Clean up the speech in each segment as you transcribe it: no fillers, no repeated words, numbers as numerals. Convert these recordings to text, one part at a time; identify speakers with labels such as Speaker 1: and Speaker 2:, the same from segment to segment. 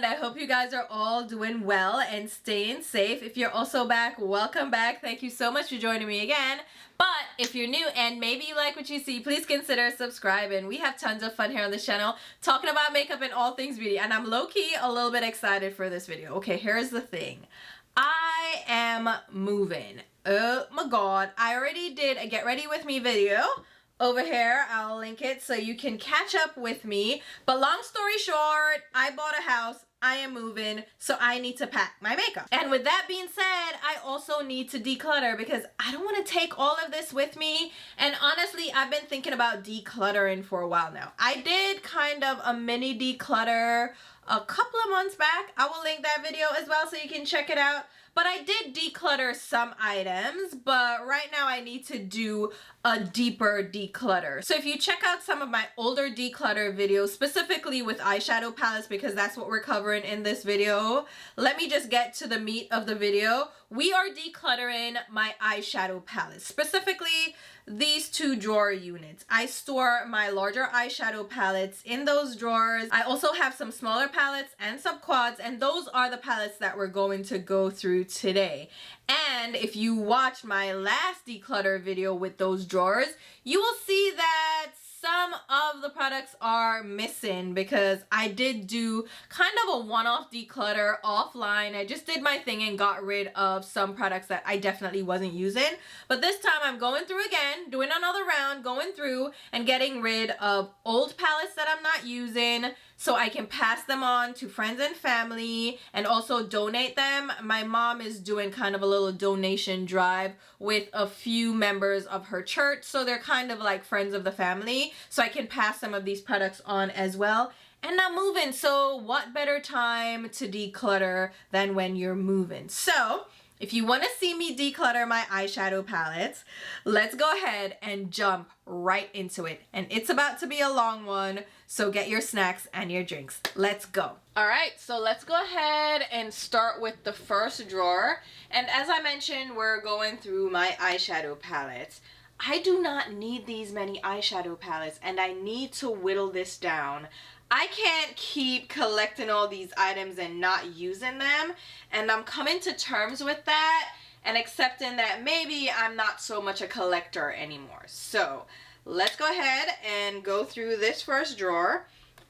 Speaker 1: I hope you guys are all doing well and staying safe. If you're also back, welcome back. Thank you so much for joining me again. But if you're new and maybe you like what you see, please consider subscribing. We have tons of fun here on the channel talking about makeup and all things beauty. And I'm low-key a little bit excited for this video. Okay, here's the thing. I am moving. Oh my god. I already did a get ready with me video. Over here, I'll link it so you can catch up with me. But long story short, I bought a house, I am moving, so I need to pack my makeup. And with that being said, I also need to declutter because I don't want to take all of this with me. And honestly, I've been thinking about decluttering for a while now. I did kind of a mini declutter a couple of months back. I will link that video as well so you can check it out. But I did declutter some items, but right now I need to do a deeper declutter. So if you check out some of my older declutter videos, specifically with eyeshadow palettes, because that's what we're covering in this video, let me just get to the meat of the video. We are decluttering my eyeshadow palettes, specifically these two drawer units. I store my larger eyeshadow palettes in those drawers. I also have some smaller palettes and some quads, and those are the palettes that we're going to go through today. And if you watch my last declutter video with those drawers, you will see that some of the products are missing because I did do kind of a one-off declutter offline. I just did my thing and got rid of some products that I definitely wasn't using. But this time I'm going through again, doing another round, going through and getting rid of old palettes that I'm not using so I can pass them on to friends and family and also donate them. My mom is doing kind of a little donation drive with a few members of her church, so they're kind of like friends of the family, so I can pass some of these products on as well. And I'm moving, so what better time to declutter than when you're moving? So if you want to see me declutter my eyeshadow palettes, let's go ahead and jump right into it. And it's about to be a long one, so get your snacks and your drinks. Let's go. Alright, so let's go ahead and start with the first drawer. And as I mentioned, we're going through my eyeshadow palettes. I do not need these many eyeshadow palettes, and I need to whittle this down. I can't keep collecting all these items and not using them, and I'm coming to terms with that and accepting that maybe I'm not so much a collector anymore. So let's go ahead and go through this first drawer,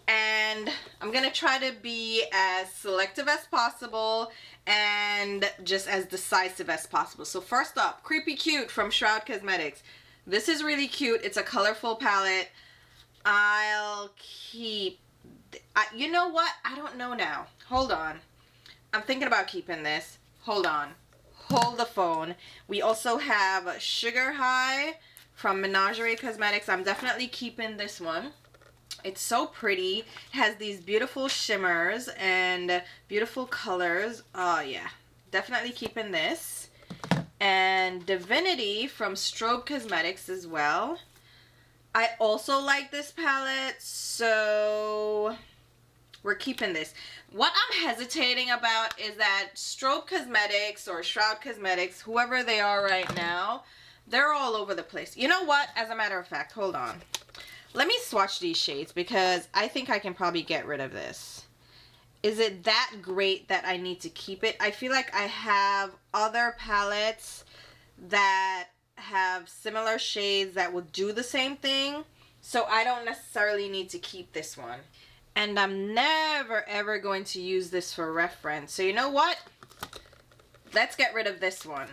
Speaker 1: and I'm gonna try to be as selective as possible and just as decisive as possible. So first up, Creepy Cute from Shroud Cosmetics. This is really cute. It's a colorful palette. I'll keep... you know what? I don't know now. Hold on. I'm thinking about keeping this. Hold on. Hold the phone. We also have Sugar High from Menagerie Cosmetics. I'm definitely keeping this one. It's so pretty. It has these beautiful shimmers and beautiful colors. Oh yeah. Definitely keeping this. And Divinity from Strobe Cosmetics as well. I also like this palette, so we're keeping this. What I'm hesitating about is that Strobe Cosmetics or Shroud Cosmetics, whoever they are right now, they're all over the place. You know what? As a matter of fact, hold on. Let me swatch these shades because I think I can probably get rid of this. Is it that great that I need to keep it? I feel like I have other palettes that have similar shades that will do the same thing, so I don't necessarily need to keep this one. And I'm never ever going to use this for reference, so you know what? Let's get rid of this one.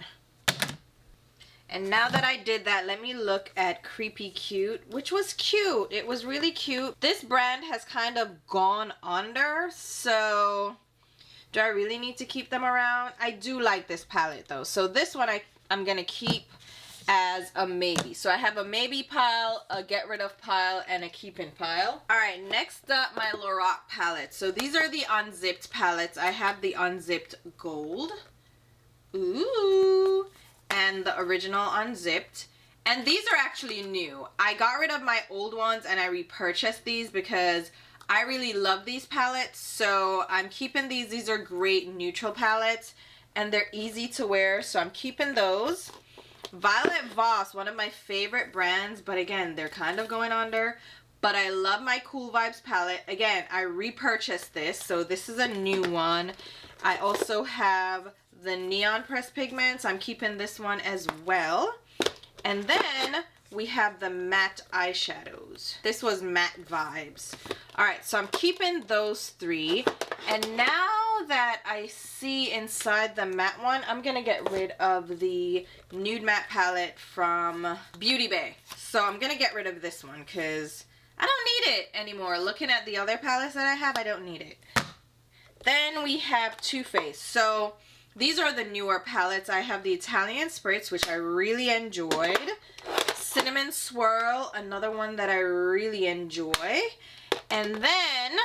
Speaker 1: And now that I did that, let me look at Creepy Cute, which was cute. It was really cute. This brand has kind of gone under, so do I really need to keep them around? I do like this palette though, so this one I'm gonna keep as a maybe. So I have a maybe pile, a get rid of pile, and a keep in pile. Alright, next up, my Lorac palette. So these are the unzipped palettes. I have the unzipped gold. Ooh. And the original unzipped. And these are actually new. I got rid of my old ones and I repurchased these because I really love these palettes. So I'm keeping these. These are great neutral palettes and they're easy to wear. So I'm keeping those. Violet Voss, one of my favorite brands, but again, they're kind of going under. but I love my Cool Vibes palette. Again, I repurchased this, so this is a new one. I also have the Neon Press Pigments. I'm keeping this one as well. And then we have the matte eyeshadows. This was Matte Vibes. All right, so I'm keeping those three. And now that I see inside the matte one, I'm gonna get rid of the Nude Matte palette from Beauty Bay. So I'm gonna get rid of this one because I don't need it anymore. Looking at the other palettes that I have, I don't need it. Then we have Too Faced. So these are the newer palettes. I have the Italian Spritz, which I really enjoyed. Cinnamon Swirl, another one that I really enjoy. And then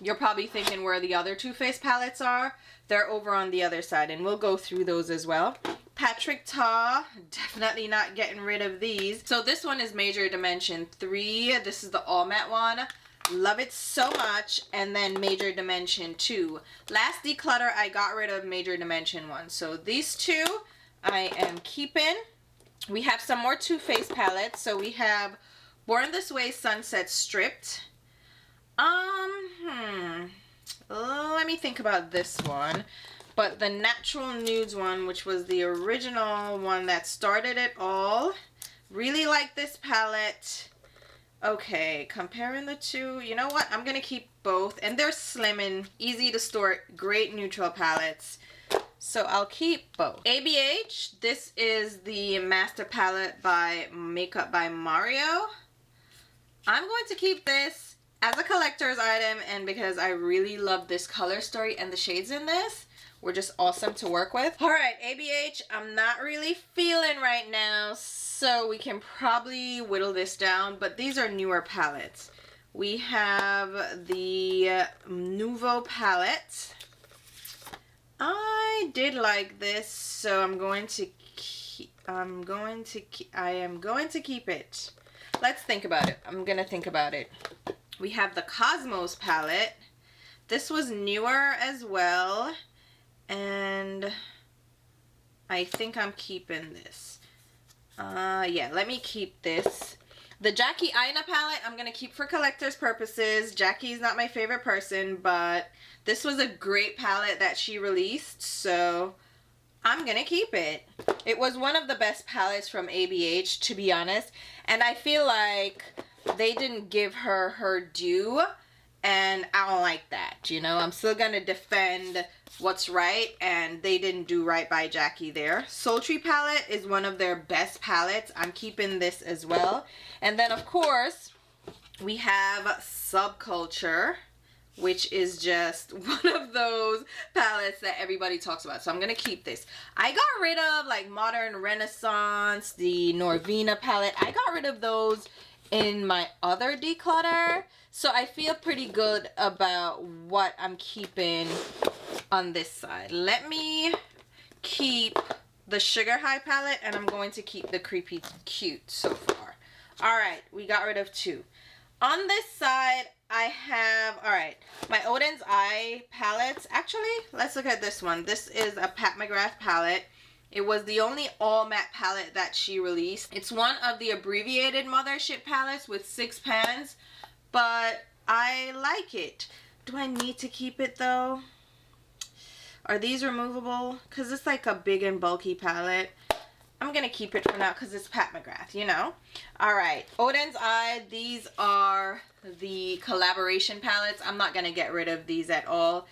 Speaker 1: you're probably thinking where the other Too Faced palettes are. They're over on the other side, and we'll go through those as well. Patrick Ta, definitely not getting rid of these. So this one is Major Dimension 3. This is the all matte one. Love it so much. And then Major Dimension 2. Last declutter, I got rid of Major Dimension 1. So these two I am keeping. We have some more Too Faced palettes. So we have Born This Way Sunset Stripped. Let me think about this one. But the Natural Nudes one, which was the original one that started it all. Really like this palette. Okay, comparing the two, you know what? I'm going to keep both. And they're slim and easy to store. Great neutral palettes. So I'll keep both. ABH, this is the Master Palette by Makeup by Mario. I'm going to keep this as a collector's item, and because I really love this color story and the shades in this were just awesome to work with. All right, ABH, I'm not really feeling right now, so we can probably whittle this down, but these are newer palettes. We have the Nouveau palette. I did like this, so I am going to keep it. Let's think about it. I'm gonna think about it. We have the Cosmos palette. This was newer as well, and I think I'm keeping this. Yeah, let me keep this. The Jackie Aina palette, I'm going to keep for collector's purposes. Jackie's not my favorite person, but this was a great palette that she released, so I'm going to keep it. It was one of the best palettes from ABH, to be honest, and I feel like they didn't give her her due, and I don't like that, you know. I'm still going to defend what's right, and they didn't do right by Jackie there. Sultry palette is one of their best palettes. I'm keeping this as well. And then, of course, we have Subculture, which is just one of those palettes that everybody talks about. So I'm going to keep this. I got rid of, like, Modern Renaissance, the Norvina palette. I got rid of those in my other declutter. So I feel pretty good about what I'm keeping on this side. Let me keep the Sugar High palette, and I'm going to keep the Creepy Cute so far. Alright, we got rid of two. On this side, I have, alright, my Odin's Eye palettes. Actually, let's look at this one. This is a Pat McGrath palette. It was the only all matte palette that she released. It's one of the abbreviated Mothership palettes with 6 pans, but I like it. Do I need to keep it though? Are these removable? Because it's like a big and bulky palette. I'm going to keep it for now because it's Pat McGrath, you know. Alright, Odin's Eye. These are the collaboration palettes. I'm not going to get rid of these at all.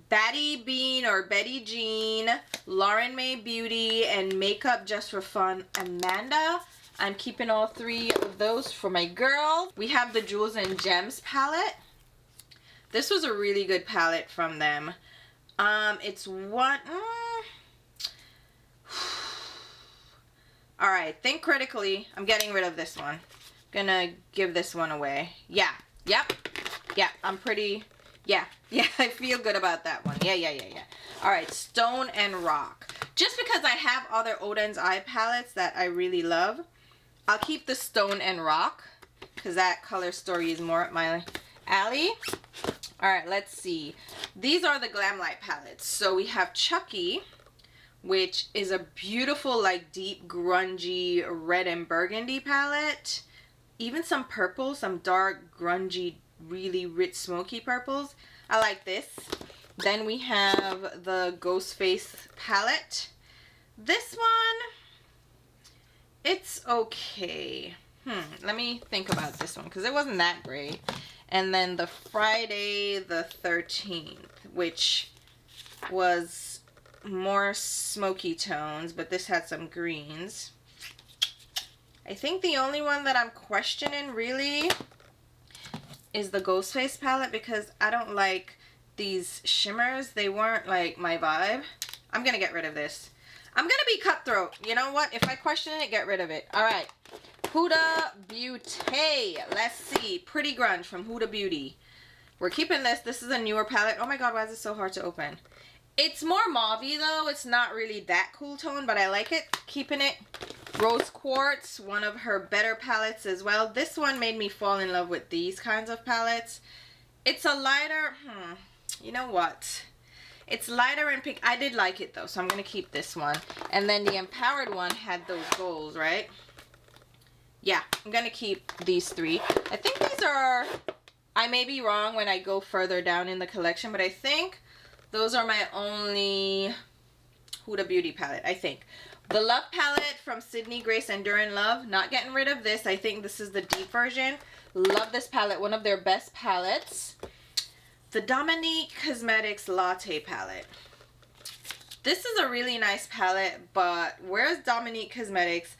Speaker 1: Batty Bean or Betty Jean, Lauren May Beauty, and Makeup Just for Fun, Amanda. I'm keeping all 3 of those for my girl. We have the Jewels and Gems palette. This was a really good palette from them. It's one... Alright, think critically. I'm getting rid of this one. Gonna give this one away. Yeah. Yep. Yeah, I'm pretty... Yeah, I feel good about that one. Yeah. Alright, Stone and Rock. Just because I have other Odin's Eye palettes that I really love, I'll keep the Stone and Rock, because that color story is more up my alley. Alright, let's see. These are the Glamlight palettes. So we have Chucky, which is a beautiful, like, deep, grungy red and burgundy palette. even some purples, some dark, grungy, really rich, smoky purples. I like this. Then we have the Ghostface palette. This one, it's okay. Let me think about this one because it wasn't that great. And then the Friday the 13th, which was more smoky tones, but this had some greens. I think the only one that I'm questioning really is the Ghostface palette because I don't like these shimmers. They weren't like my vibe. I'm gonna get rid of this. I'm gonna be cutthroat. You know what? If I question it, get rid of it. All right. Huda Beauty. Let's see. Pretty Grunge from Huda Beauty. We're keeping this. This is a newer palette. Oh my god, why is it so hard to open? It's more mauve-y though. It's not really that cool tone, but I like it. Keeping it. Rose Quartz, one of her better palettes as well. This one made me fall in love with these kinds of palettes. It's a lighter, you know what? It's lighter in pink. I did like it though, so I'm going to keep this one. And then the Empowered one had those goals, right? Yeah, I'm going to keep these three. I think these are, I may be wrong when I go further down in the collection, but I think those are my only Huda Beauty palette, I think. The Love palette from Sydney Grace Enduring Love. Not getting rid of this. I think this is the deep version. Love this palette. One of their best palettes. The Dominique Cosmetics Latte palette. This is a really nice palette, but where's Dominique Cosmetics?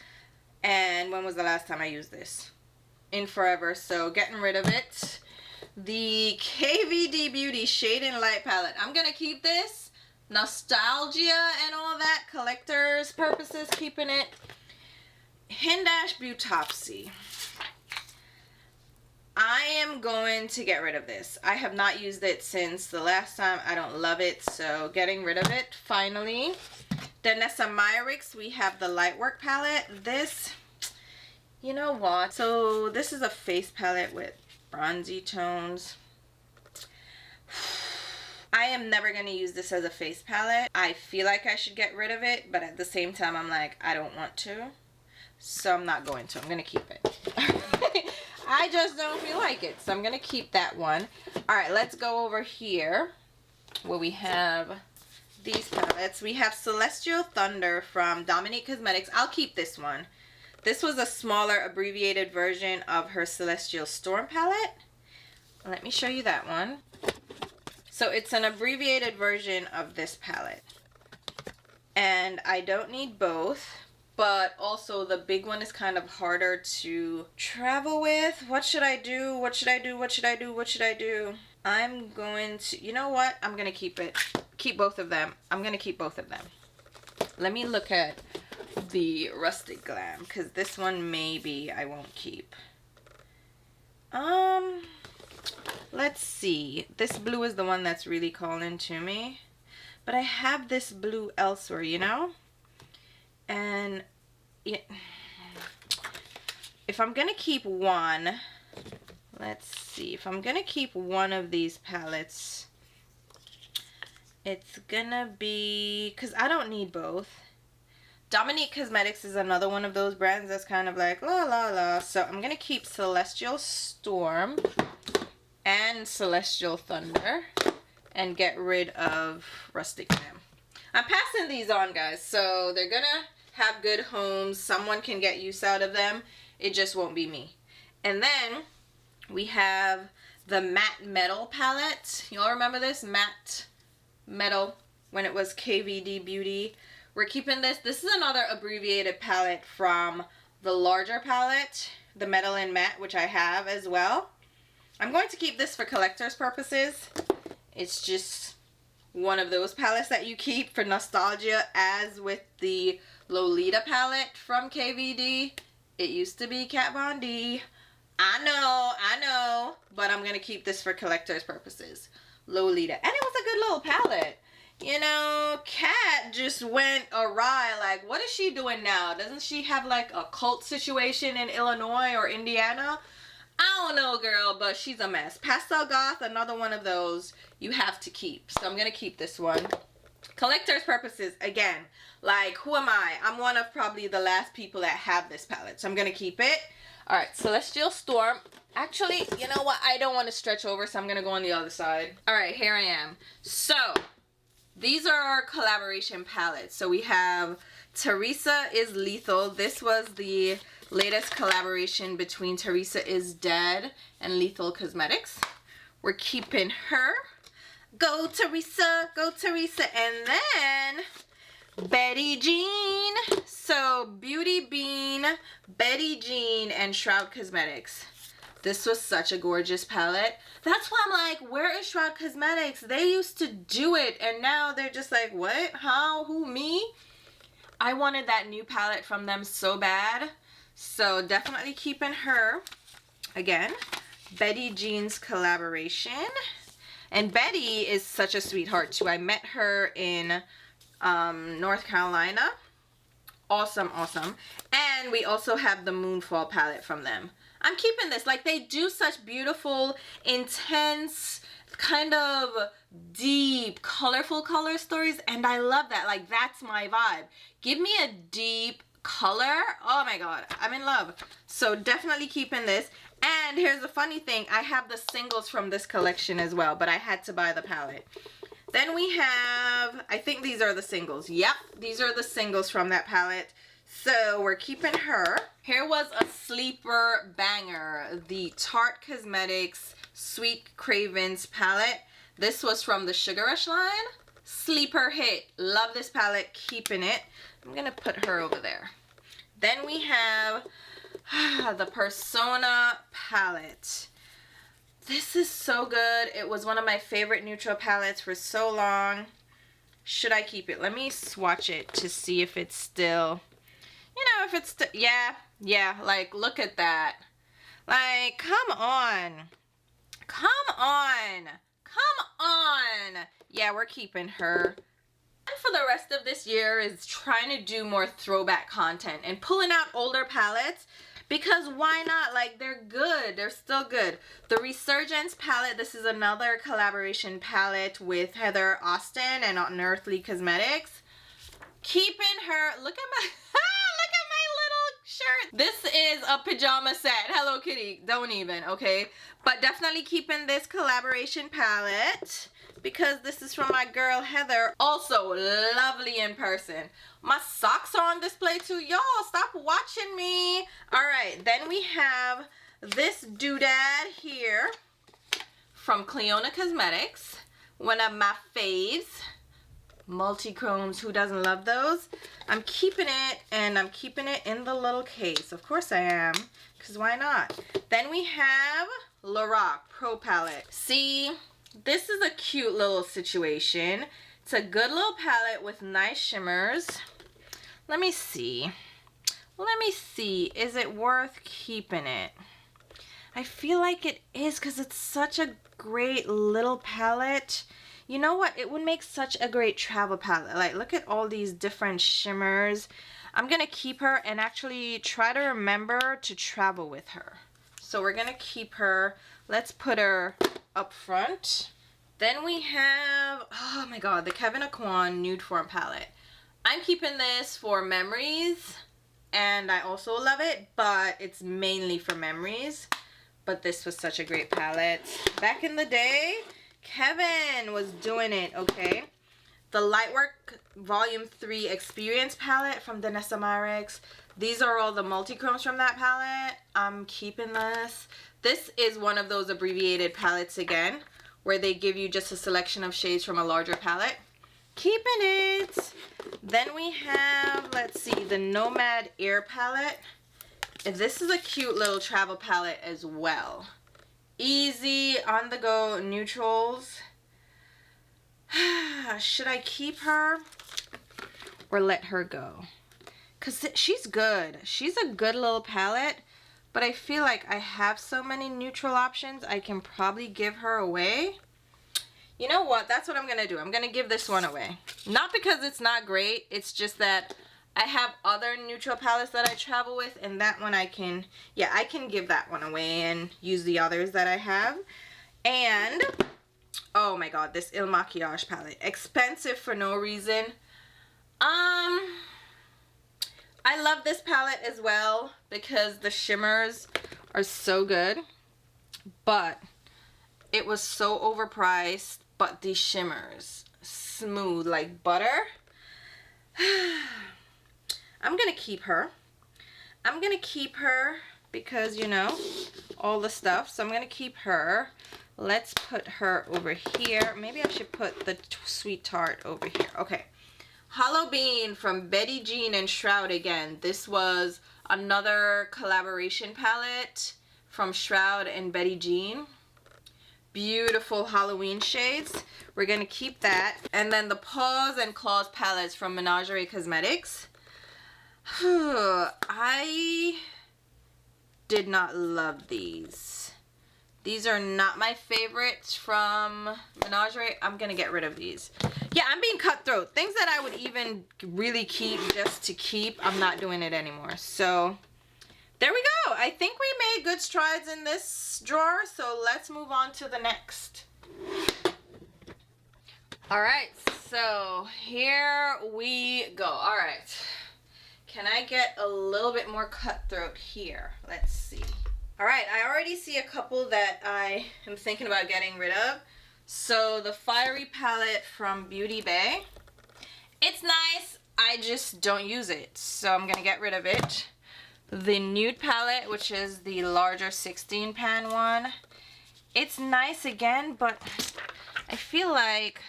Speaker 1: And when was the last time I used this? In forever, so getting rid of it. The KVD Beauty Shade and Light palette. I'm going to keep this. Nostalgia and all that, collector's purposes, keeping it. Hindash Beautopsy. I am going to get rid of this. I have not used it since the last time. I don't love it, so getting rid of it finally. Then Nessa Myrix, we have the Lightwork palette. This, you know what? So this is a face palette with bronzy tones. I am never going to use this as a face palette. I feel like I should get rid of it, but at the same time, I'm like, I don't want to. So I'm not going to. I'm going to keep it. I just don't feel like it, so I'm going to keep that one. All right, let's go over here where we have these palettes. We have Celestial Thunder from Dominique Cosmetics. I'll keep this one. This was a smaller, abbreviated version of her Celestial Storm palette. Let me show you that one. So it's an abbreviated version of this palette. And I don't need both, but also the big one is kind of harder to travel with. What should I do? What should I do? What should I do? What should I do? I'm going to, you know what? I'm going to keep it. Keep both of them. I'm going to keep both of them. Let me look at the Rustic Glam, because this one maybe I won't keep. Let's see. This blue is the one that's really calling to me. But I have this blue elsewhere, you know? And if I'm going to keep one, let's see. If I'm going to keep one of these palettes, it's going to be, because I don't need both. Dominique Cosmetics is another one of those brands that's kind of like, la la la. So I'm going to keep Celestial Storm and Celestial Thunder and get rid of Rustic Glam. I'm passing these on, guys, so they're gonna have good homes. Someone can get use out of them. It just won't be me. And then we have the Matte Metal palette. Y'all remember this? Matte Metal when it was KVD Beauty. We're keeping this. This is another abbreviated palette from the larger palette, the Metal and Matte, which I have as well. I'm going to keep this for collector's purposes. It's just one of those palettes that you keep for nostalgia, as with the Lolita palette from KVD. It used to be Kat Von D. I know, but I'm going to keep this for collector's purposes. Lolita. And it was a good little palette. You know, Kat just went awry. Like, what is she doing now? Doesn't she have like a cult situation in Illinois or Indiana? I don't know, girl, but she's a mess. Pastel Goth, another one of those you have to keep. So I'm going to keep this one. Collector's purposes, again, like, who am I? I'm one of probably the last people that have this palette, so I'm going to keep it. All right, Celestial Storm. Actually, you know what? I don't want to stretch over, so I'm going to go on the other side. All right, here I am. So, these are our collaboration palettes. So, we have Teresa is Lethal. This was the latest collaboration between Teresa is Dead and Lethal Cosmetics. We're keeping her. Go, Teresa. Go, Teresa. And then Betty Jean. So, Beauty Bean, Betty Jean, and Shroud Cosmetics. This was such a gorgeous palette. That's why I'm like, where is Shroud Cosmetics? They used to do it, and now they're just like, what? How? Who? Me? I wanted that new palette from them so bad. So, definitely keeping her. Again, Betty Jean's collaboration. And Betty is such a sweetheart, too. I met her in North Carolina. Awesome, awesome. And we also have the Moonfall palette from them. I'm keeping this. Like, they do such beautiful, intense, kind of deep, colorful color stories. And I love that. Like, that's my vibe. Give me a deep color. Oh, my God. I'm in love. So, definitely keeping this. And here's the funny thing. I have the singles from this collection as well. But I had to buy the palette. Then we have, I think these are the singles. Yep, these are the singles from that palette. So we're keeping her. Here was a sleeper banger, the Tarte Cosmetics Sweet Cravens palette. This was from the Sugar Rush line. Sleeper hit. Love this palette, keeping it. I'm going to put her over there. Then we have the Persona palette. This is so good. It was one of my favorite neutral palettes for so long. Should I keep it? Let me swatch it to see if it's still, you know, if it's still, yeah, like, look at that. Like, come on. Come on. Come on. Yeah, we're keeping her. And for the rest of this year is trying to do more throwback content and pulling out older palettes. Because why not? Like, they're good. They're still good. The Resurgence palette. This is another collaboration palette with Heather Austin and Unearthly Cosmetics. Keeping her. Look at my look at my little shirt. This is a pajama set. Hello Kitty. Don't even, okay? But definitely keeping this collaboration palette. Because this is from my girl Heather. Also lovely in person. My socks are on display too. Y'all, stop watching me. Alright, then we have this doodad here from Cleona Cosmetics. One of my faves. Multi-chromes. Who doesn't love those? I'm keeping it, and I'm keeping it in the little case. Of course I am. Because why not? Then we have Lorac Pro Palette. See, this is a cute little situation. It's a good little palette with nice shimmers. Let me see. Let me see. Is it worth keeping it? I feel like it is because it's such a great little palette. You know what? It would make such a great travel palette. Like, look at all these different shimmers. I'm going to keep her and actually try to remember to travel with her. So we're going to keep her. Let's put her up front. Then we have, oh my God, the Kevyn Aucoin Nude Form palette. I'm keeping this for memories, and I also love it, but it's mainly for memories. But this was such a great palette. Back in the day, Kevyn was doing it, okay? The Lightwork Volume 3 Experience palette from Danessa Myricks. These are all the multi-chromes from that palette. I'm keeping this. This is one of those abbreviated palettes again, where they give you just a selection of shades from a larger palette. Keeping it. Then we have, let's see, the Nomad Air palette. And this is a cute little travel palette as well. Easy, on the go neutrals. Should I keep her or let her go? Because she's good. She's a good little palette. But I feel like I have so many neutral options, I can probably give her away. You know what? That's what I'm going to do. I'm going to give this one away. Not because it's not great. It's just that I have other neutral palettes that I travel with. And that one I can, yeah, I can give that one away and use the others that I have. And, oh my God, this Il Makiage palette. Expensive for no reason. I love this palette as well because the shimmers are so good, but it was so overpriced. But these shimmers, smooth like butter. I'm gonna keep her. I'm gonna keep her because, you know, all the stuff. So I'm gonna keep her. Let's put her over here. Maybe I should put the Sweet Tart over here. Okay. Hollow Bean from Betty Jean and Shroud again. This was another collaboration palette from Shroud and Betty Jean. Beautiful Halloween shades. We're gonna keep that. And then the Paws and Claws palettes from Menagerie Cosmetics. I did not love these. These are not my favorites from Menagerie. I'm gonna get rid of these. Yeah, I'm being cutthroat. Things that I would even really keep just to keep, I'm not doing it anymore. So there we go. I think we made good strides in this drawer. So let's move on to the next. All right, so here we go. All right. Can I get a little bit more cutthroat here? Let's see. All right, I already see a couple that I am thinking about getting rid of. So the Fiery palette from Beauty Bay. It's nice, I just don't use it. So I'm gonna get rid of it. The Nude palette, which is the larger 16 pan one. It's nice again, but I feel like,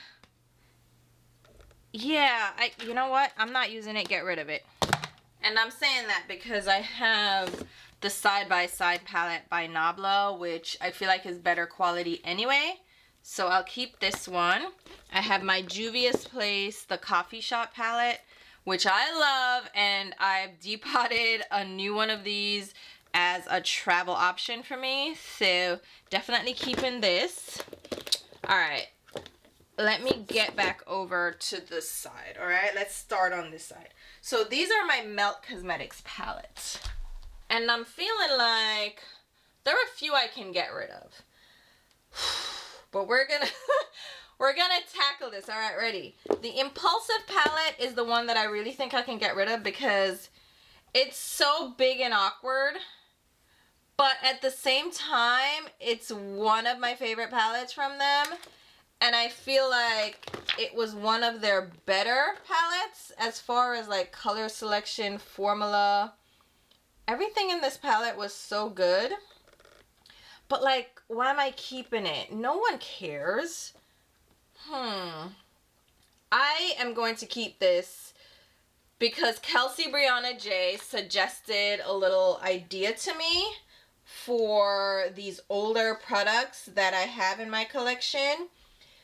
Speaker 1: yeah, you know what? I'm not using it, get rid of it. And I'm saying that because I have the Side by Side palette by Nabla, which I feel like is better quality anyway. So I'll keep this one. I have my Juvia's Place, the Coffee Shop palette, which I love, and I've depotted a new one of these as a travel option for me. So definitely keeping this. All right, let me get back over to this side. All right, let's start on this side. So these are my Melt Cosmetics palettes. And I'm feeling like there are a few I can get rid of. But we're gonna tackle this. All right, ready. The Impulsive palette is the one that I really think I can get rid of because it's so big and awkward. But at the same time, it's one of my favorite palettes from them. And I feel like it was one of their better palettes as far as like color selection, formula. Everything in this palette was so good. But like, why am I keeping it? No one cares. I am going to keep this because Kelsey Brianna J suggested a little idea to me for these older products that I have in my collection.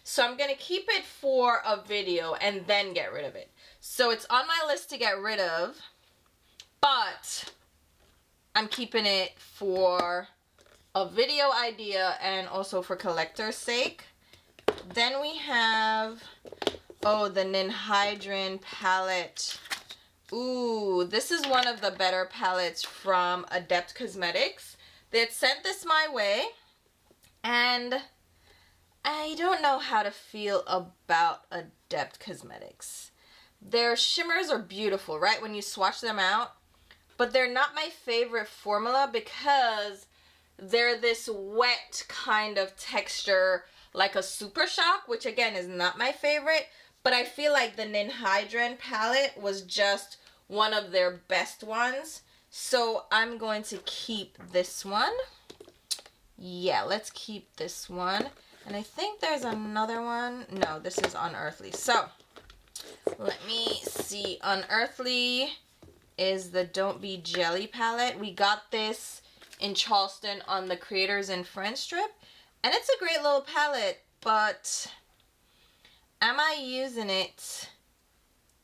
Speaker 1: So I'm going to keep it for a video and then get rid of it. So it's on my list to get rid of, but I'm keeping it for a video idea and also for collector's sake. Then we have, oh, the Ninhydrin palette. Ooh, this is one of the better palettes from Adept Cosmetics. They had sent this my way, and I don't know how to feel about Adept Cosmetics. Their shimmers are beautiful, right, when you swatch them out, but they're not my favorite formula because they're this wet kind of texture, like a Super Shock, which again is not my favorite, but I feel like the Ninhydrin palette was just one of their best ones. So I'm going to keep this one. Yeah, let's keep this one. And I think there's another one. No, this is Unearthly. So let me see. Unearthly is the Don't Be Jelly palette. We got this in Charleston on the Creators and Friends strip, and it's a great little palette, but am I using it?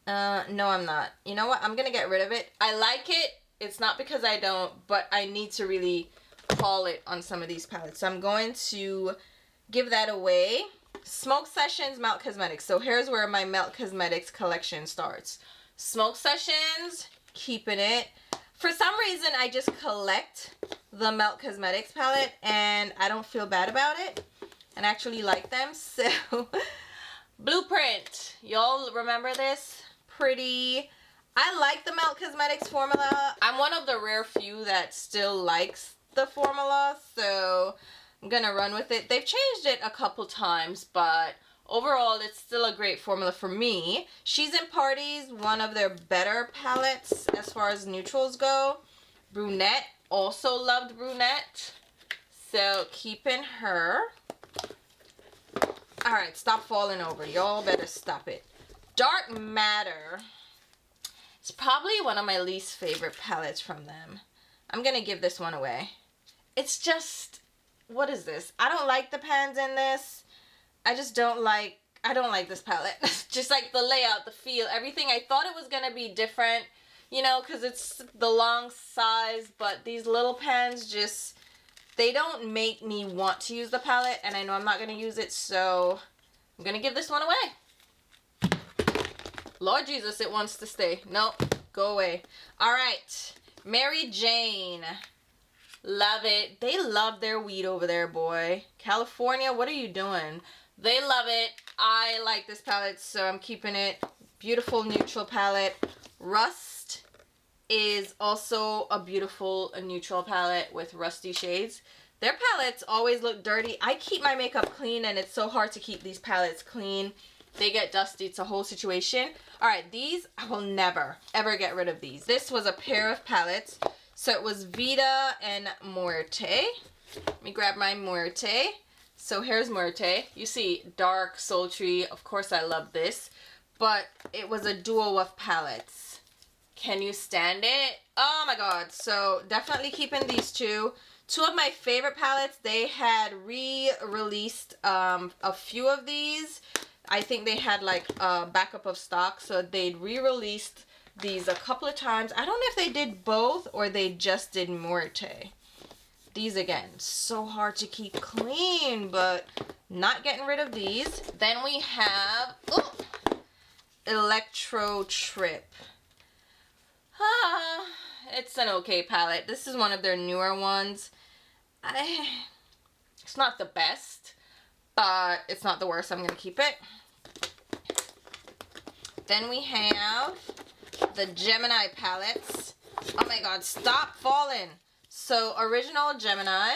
Speaker 1: No, I'm not. You know what? I'm gonna get rid of it. I like it. It's not because I don't, but I need to really haul it on some of these palettes. So I'm going to give that away. Smoke Sessions Melt Cosmetics. So here's where my Melt Cosmetics collection starts. Smoke Sessions, keeping it. For some reason, I just collect the Melt Cosmetics palette, and I don't feel bad about it, and actually like them. So, Blueprint. Y'all remember this? Pretty. I like the Melt Cosmetics formula. I'm one of the rare few that still likes the formula, so I'm gonna run with it. They've changed it a couple times, but overall it's still a great formula for me. She's in Parties, one of their better palettes as far as neutrals go. Brunette, also loved Brunette, so keeping her. Alright, stop falling over. Y'all better stop it. Dark Matter. It's probably one of my least favorite palettes from them. I'm gonna give this one away. It's just, what is this? I don't like the pans in this. I don't like this palette. Just like the layout, the feel, everything. I thought it was gonna be different, you know, because it's the long size, but these little pans just, they don't make me want to use the palette, and I know I'm not gonna use it, so I'm gonna give this one away. Lord Jesus, it wants to stay. Nope, go away. All right, Mary Jane. Love it. They love their weed over there, boy. California, what are you doing? They love it. I like this palette, so I'm keeping it. Beautiful neutral palette. Rust is also a beautiful neutral palette with rusty shades. Their palettes always look dirty. I keep my makeup clean, and it's so hard to keep these palettes clean. They get dusty. It's a whole situation. All right, these, I will never, ever get rid of these. This was a pair of palettes. So it was Vita and Muerte. Let me grab my Muerte. So here's Muerte. You see, dark, sultry. Of course I love this. But it was a duo of palettes. Can you stand it? Oh my god. So definitely keeping these two. Two of my favorite palettes. They had re-released a few of these. I think they had like a backup of stock. So they'd re-released these a couple of times. I don't know if they did both or they just did Muerte. These again, so hard to keep clean, but not getting rid of these. Then we have Electro Trip. It's an okay palette. This is one of their newer ones. It's not the best, but it's not the worst. I'm gonna keep it. Then we have the Gemini palettes. Oh my god, stop falling. So original Gemini,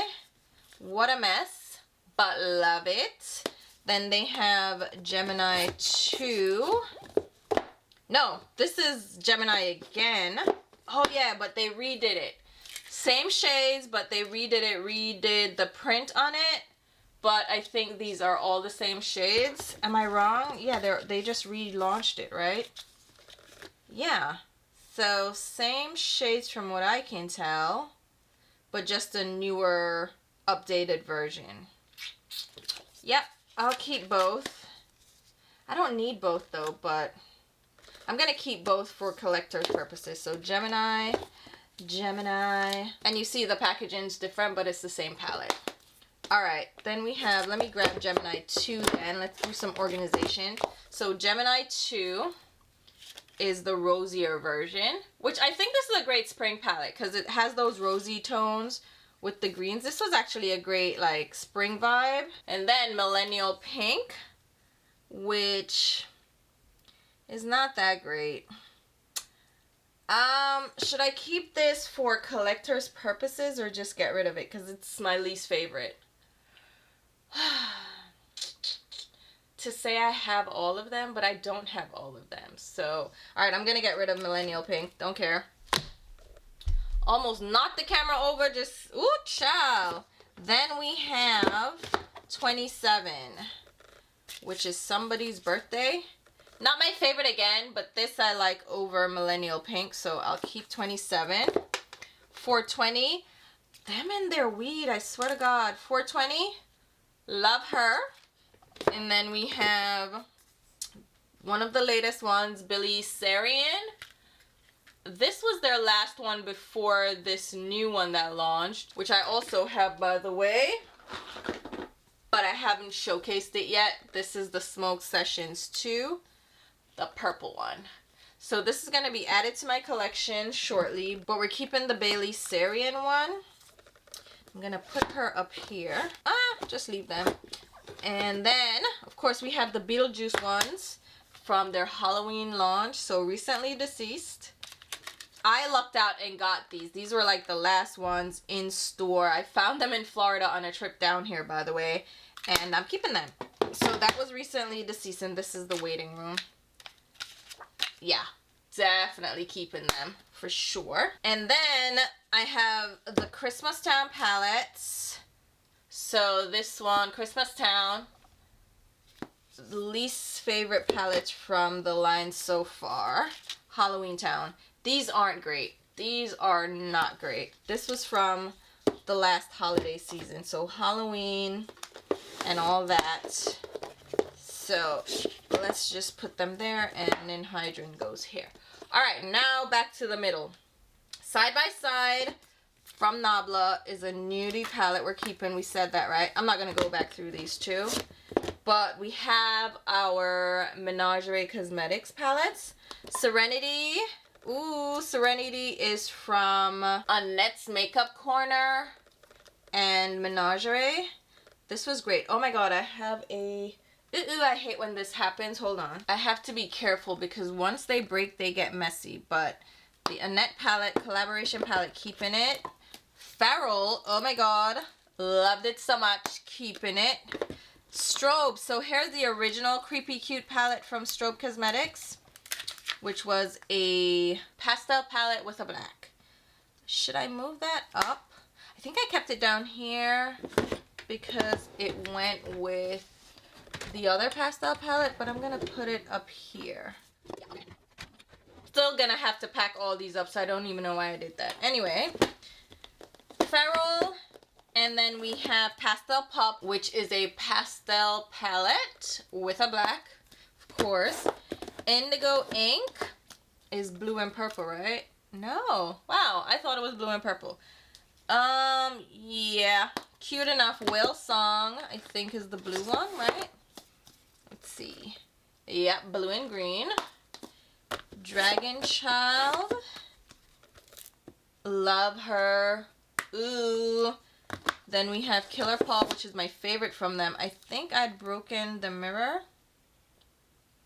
Speaker 1: what a mess, but love it. Then they have Gemini 2. No, this is Gemini again. Oh yeah, but they redid it. Same shades, but they redid the print on it. But I think these are all the same shades. Am I wrong? Yeah, they just relaunched it, right? Yeah. So same shades from what I can tell, but just a newer, updated version. Yep, I'll keep both. I don't need both though, but I'm gonna keep both for collector's purposes. So Gemini, and you see the packaging's different, but it's the same palette. All right, then we have, let me grab Gemini 2 then. Let's do some organization. So Gemini 2 is the rosier version, which I think this is a great spring palette because it has those rosy tones with the greens. This was actually a great like spring vibe. And then Millennial Pink, which is not that great. Should I keep this for collector's purposes or just get rid of it because it's my least favorite? To say I have all of them, but I don't have all of them. So, alright, I'm gonna get rid of Millennial Pink. Don't care. Almost knocked the camera over. Just, ooh, child. Then we have 27, which is somebody's birthday. Not my favorite again, but this I like over Millennial Pink, so I'll keep 27. 420. Them and their weed, I swear to God. 420. Love her. And then we have one of the latest ones, Billy Sarian. This was their last one before this new one that launched, which I also have, by the way, but I haven't showcased it yet. This is the Smoke Sessions 2, the purple one. So this is going to be added to my collection shortly, but we're keeping the Billy Sarian one. I'm going to put her up here. Just leave them. And then, of course, we have the Beetlejuice ones. from their Halloween launch, so recently deceased. I lucked out and got these. These were like the last ones in store. I found them in Florida on a trip down here, by the way, and I'm keeping them. So that was recently deceased, and this is the waiting room. Yeah, definitely keeping them for sure. And then I have the Christmas Town palettes. So this one, Christmas Town, least favorite palette from the line so far. Halloween Town. These aren't great. These are not great. This was from the last holiday season. So Halloween and all that. So let's just put them there, and then Hydrant goes here. Alright, now back to the middle. Side by Side from Nabla is a nudie palette we're keeping. We said that, right? I'm not going to go back through these two. But we have our Menagerie Cosmetics palettes. Serenity. Ooh, Serenity is from Annette's Makeup Corner and Menagerie. This was great. Oh my god, I have a... Ooh, I hate when this happens. Hold on. I have to be careful because once they break, they get messy. But the Annette palette, collaboration palette, keeping it. Farrell, oh my god, loved it so much, keeping it. Strobe, so here's the original Creepy Cute palette from Strobe Cosmetics, which was a pastel palette with a black. Should I move that up? I think I kept it down here because it went with the other pastel palette, but I'm gonna put it up here. Still gonna have to pack all these up, so I don't even know why I did that. Anyway, Farrell, and then we have Pastel Pop, which is a pastel palette with a black, of course. Indigo Ink is blue and purple, right? No. Wow, I thought it was blue and purple. Yeah. Cute Enough Whale Song, I think is the blue one, right? Let's see. Yeah, blue and green. Dragon Child. Love her. Ooh. Then we have Killer Paw, which is my favorite from them. I think I'd broken the mirror.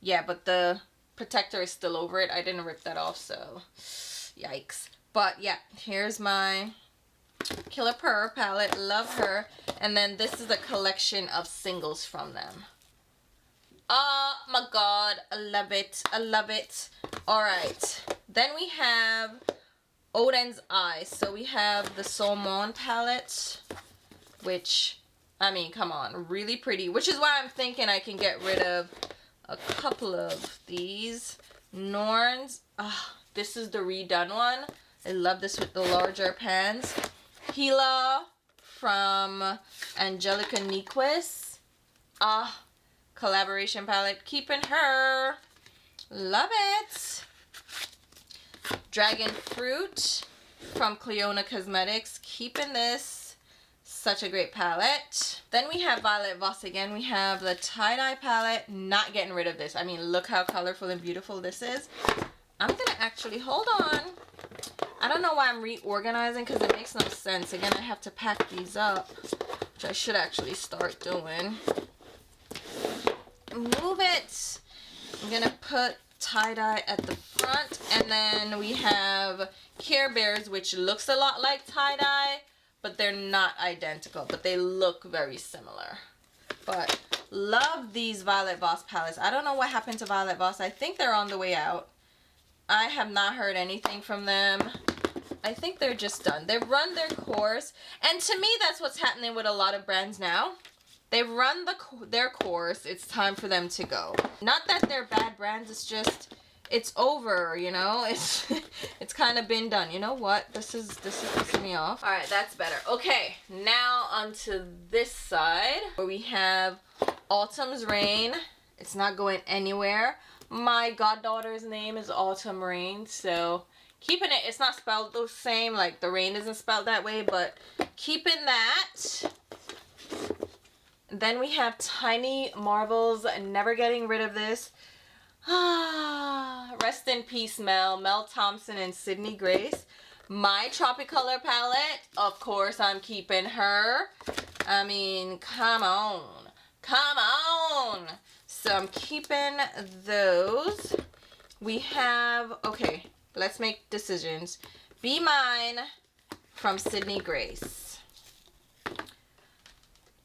Speaker 1: Yeah, but the protector is still over it. I didn't rip that off, so yikes. But yeah, here's my Killer Purr palette. Love her. And then this is a collection of singles from them. Oh my god, I love it. I love it. Alright, then we have Odin's Eyes. So we have the Salmon palette, which, I mean, come on, really pretty. Which is why I'm thinking I can get rid of a couple of these. Norns. This is the redone one. I love this with the larger pans. Gila from Angelica Nyquist. Collaboration palette. Keeping her. Love it. Dragon Fruit from Cleona Cosmetics. Keeping this. Such a great palette. Then we have Violet Voss again. We have the tie-dye palette. Not getting rid of this. I mean, look how colorful and beautiful this is. I'm going to actually, hold on. I don't know why I'm reorganizing because it makes no sense. Again, I have to pack these up, which I should actually start doing. Move it. I'm going to put tie-dye at the front. And then we have Care Bears, which looks a lot like tie-dye, but they're not identical, but they look very similar. But love these Violet Voss palettes. I don't know what happened to Violet Voss. I think they're on the way out. I have not heard anything from them. I think they're just done. They've run their course. And to me, that's what's happening with a lot of brands now. They've run their course. It's time for them to go. Not that they're bad brands. It's just, it's over, you know? It's kind of been done. You know what? This is pissing me off. All right, that's better. Okay, now onto this side where we have Autumn's Rain. It's not going anywhere. My goddaughter's name is Autumn Rain, so keeping it. It's not spelled the same, like the rain isn't spelled that way, but keeping that. Then we have Tiny Marvels, never getting rid of this. Rest in peace, Mel Thompson and Sydney Grace. My Tropicolor palette, of course I'm keeping her. I mean, come on. Come on. So I'm keeping those. We have, okay, let's make decisions. Be Mine from Sydney Grace.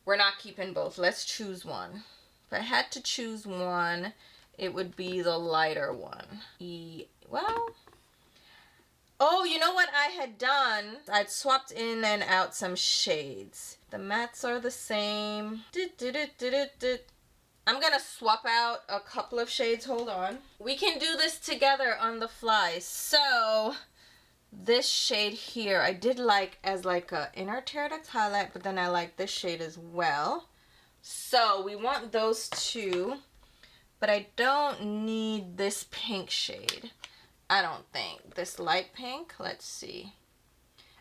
Speaker 1: We're not keeping both. Let's choose one. If I had to choose one, it would be the lighter one. Well, oh, you know what I had done? I'd swapped in and out some shades. The mattes are the same. I'm gonna swap out a couple of shades. Hold on. We can do this together on the fly. So this shade here, I did like as like a inner tear duct highlight, but then I like this shade as well. So we want those two, but I don't need this pink shade. I don't think. This light pink, let's see.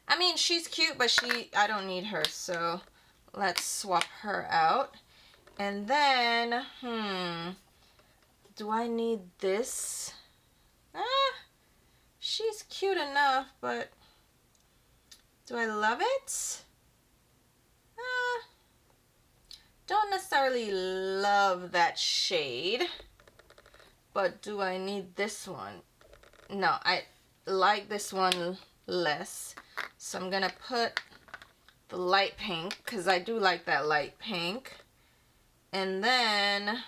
Speaker 1: I mean, she's cute, but I don't need her, so let's swap her out. And then, do I need this? She's cute enough, but do I love it? Don't necessarily love that shade, but do I need this one? No, I like this one less. So I'm gonna put the light pink, because I do like that light pink. And then,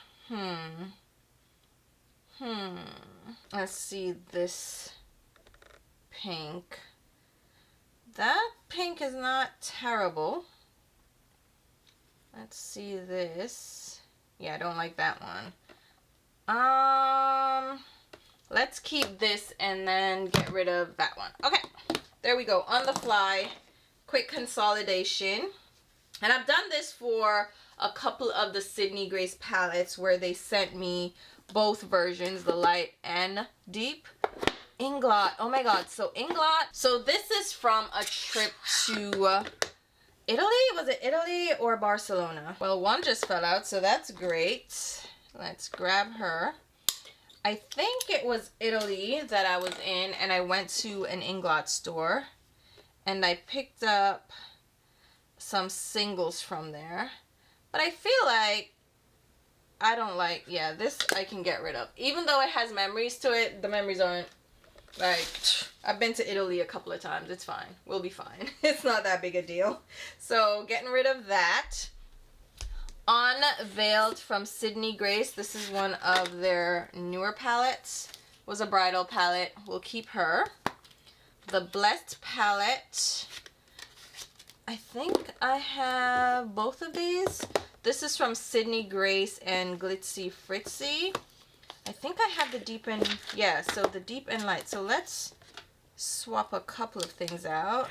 Speaker 1: let's see this pink. That pink is not terrible. Let's see this. Yeah, I don't like that one. Let's keep this and then get rid of that one. Okay, there we go. On the fly, quick consolidation. And I've done this for a couple of the Sydney Grace palettes where they sent me both versions, the light and deep. Inglot, oh my god, so Inglot. So this is from a trip to Italy? Was it Italy or Barcelona? Well, one just fell out, so that's great. Let's grab her. I think it was Italy that I was in, and I went to an Inglot store, and I picked up some singles from there. But I feel like I don't like, yeah, this I can get rid of. Even though it has memories to it, the memories aren't, like, I've been to Italy a couple of times. It's fine. We'll be fine. It's not that big a deal. So getting rid of that. Unveiled from Sydney Grace. This is one of their newer palettes. It was a bridal palette. We'll keep her. The Blessed palette. I think I have both of these. This is from Sydney Grace and Glitzy Fritzy. I think I have the deep and, yeah, so the deep and light. So let's swap a couple of things out.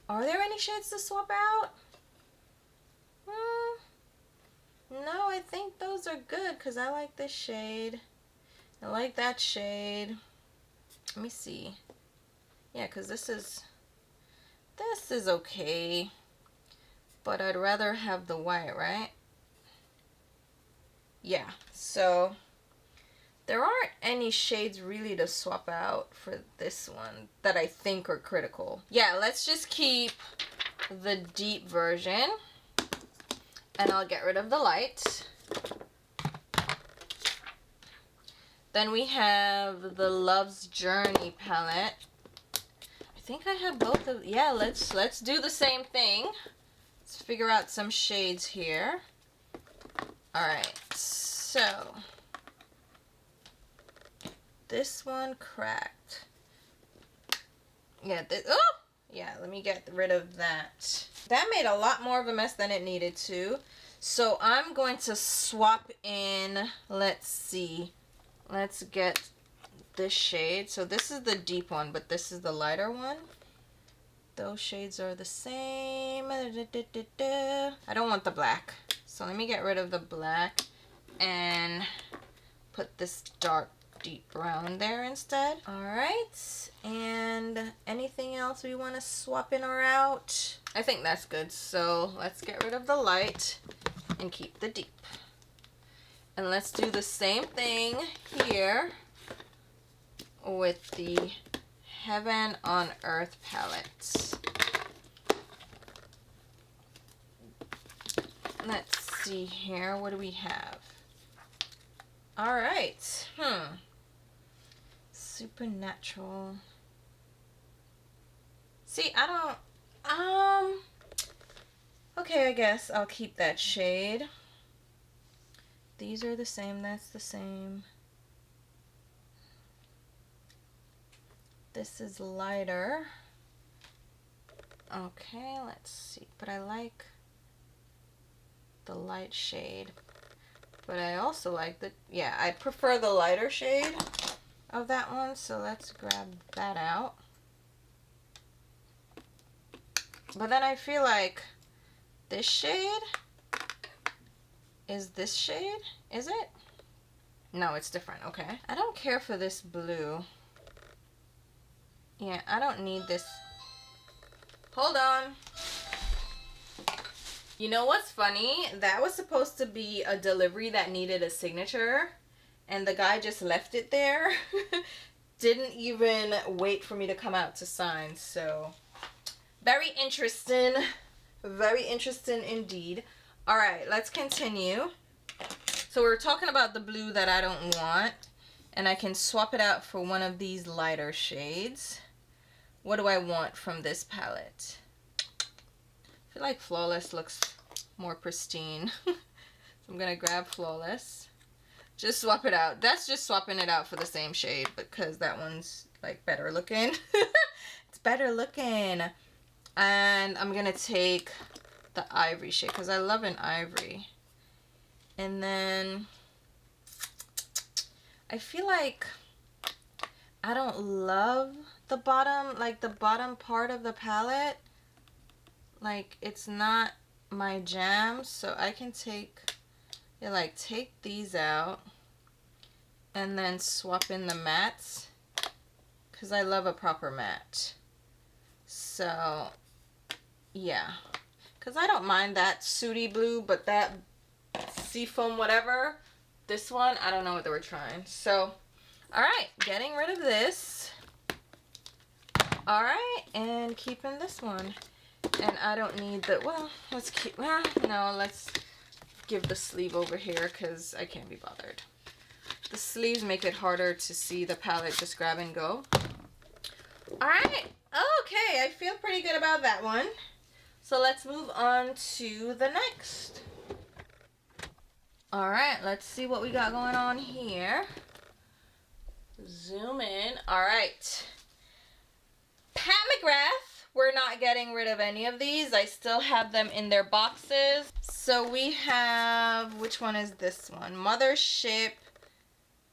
Speaker 1: Are there any shades to swap out? No, I think those are good because I like this shade. I like that shade. Let me see. Yeah, because this is okay. But I'd rather have the white, right? Yeah, so there aren't any shades really to swap out for this one that I think are critical. Yeah, let's just keep the deep version. And I'll get rid of the light. Then we have the Love's Journey palette. I think I have both of, yeah, let's do the same thing. Let's figure out some shades here. Alright, so this one cracked. Yeah, yeah, let me get rid of that. That made a lot more of a mess than it needed to. So I'm going to swap in, let's see. Let's get this shade. So this is the deep one, but this is the lighter one. Those shades are the same. I don't want the black. So let me get rid of the black and put this dark deep brown there instead. Alright, and anything else we want to swap in or out? I think that's good. So let's get rid of the light and keep the deep. And let's do the same thing here with the Heaven on Earth palette. Let's see here. What do we have? All right. Supernatural. See, I don't, okay, I guess I'll keep that shade. These are the same, that's the same. This is lighter. Okay, let's see. But I like the light shade. But I also like the, yeah, I prefer the lighter shade of that one. So let's grab that out. But then I feel like this shade is this shade. Is it? No, it's different. Okay. I don't care for this blue. Yeah, I don't need this. Hold on. You know what's funny? That was supposed to be a delivery that needed a signature, and the guy just left it there. Didn't even wait for me to come out to sign. So very interesting. Very interesting indeed. All right, let's continue. So we're talking about the blue that I don't want, and I can swap it out for one of these lighter shades. What do I want from this palette? I feel like Flawless looks more pristine. So I'm gonna grab Flawless. Just swap it out. That's just swapping it out for the same shade because that one's like better looking. It's better looking. And I'm gonna take the ivory shade because I love an ivory. And then I feel like I don't love the bottom, like the bottom part of the palette. Like it's not my jam, so I can take, yeah, like take these out and then swap in the mattes because I love a proper matte. So yeah, because I don't mind that sooty blue, but that seafoam whatever, this one, I don't know what they were trying. So all right, getting rid of this. All right, and keeping this one. And I don't need the, well, let's keep, well, no, let's give the sleeve over here because I can't be bothered. The sleeves make it harder to see the palette, just grab and go. All right, okay, I feel pretty good about that one. So let's move on to the next. All right, let's see what we got going on here. Zoom in. All right. Pat McGrath, we're not getting rid of any of these. I still have them in their boxes. So we have, which one is this one? Mothership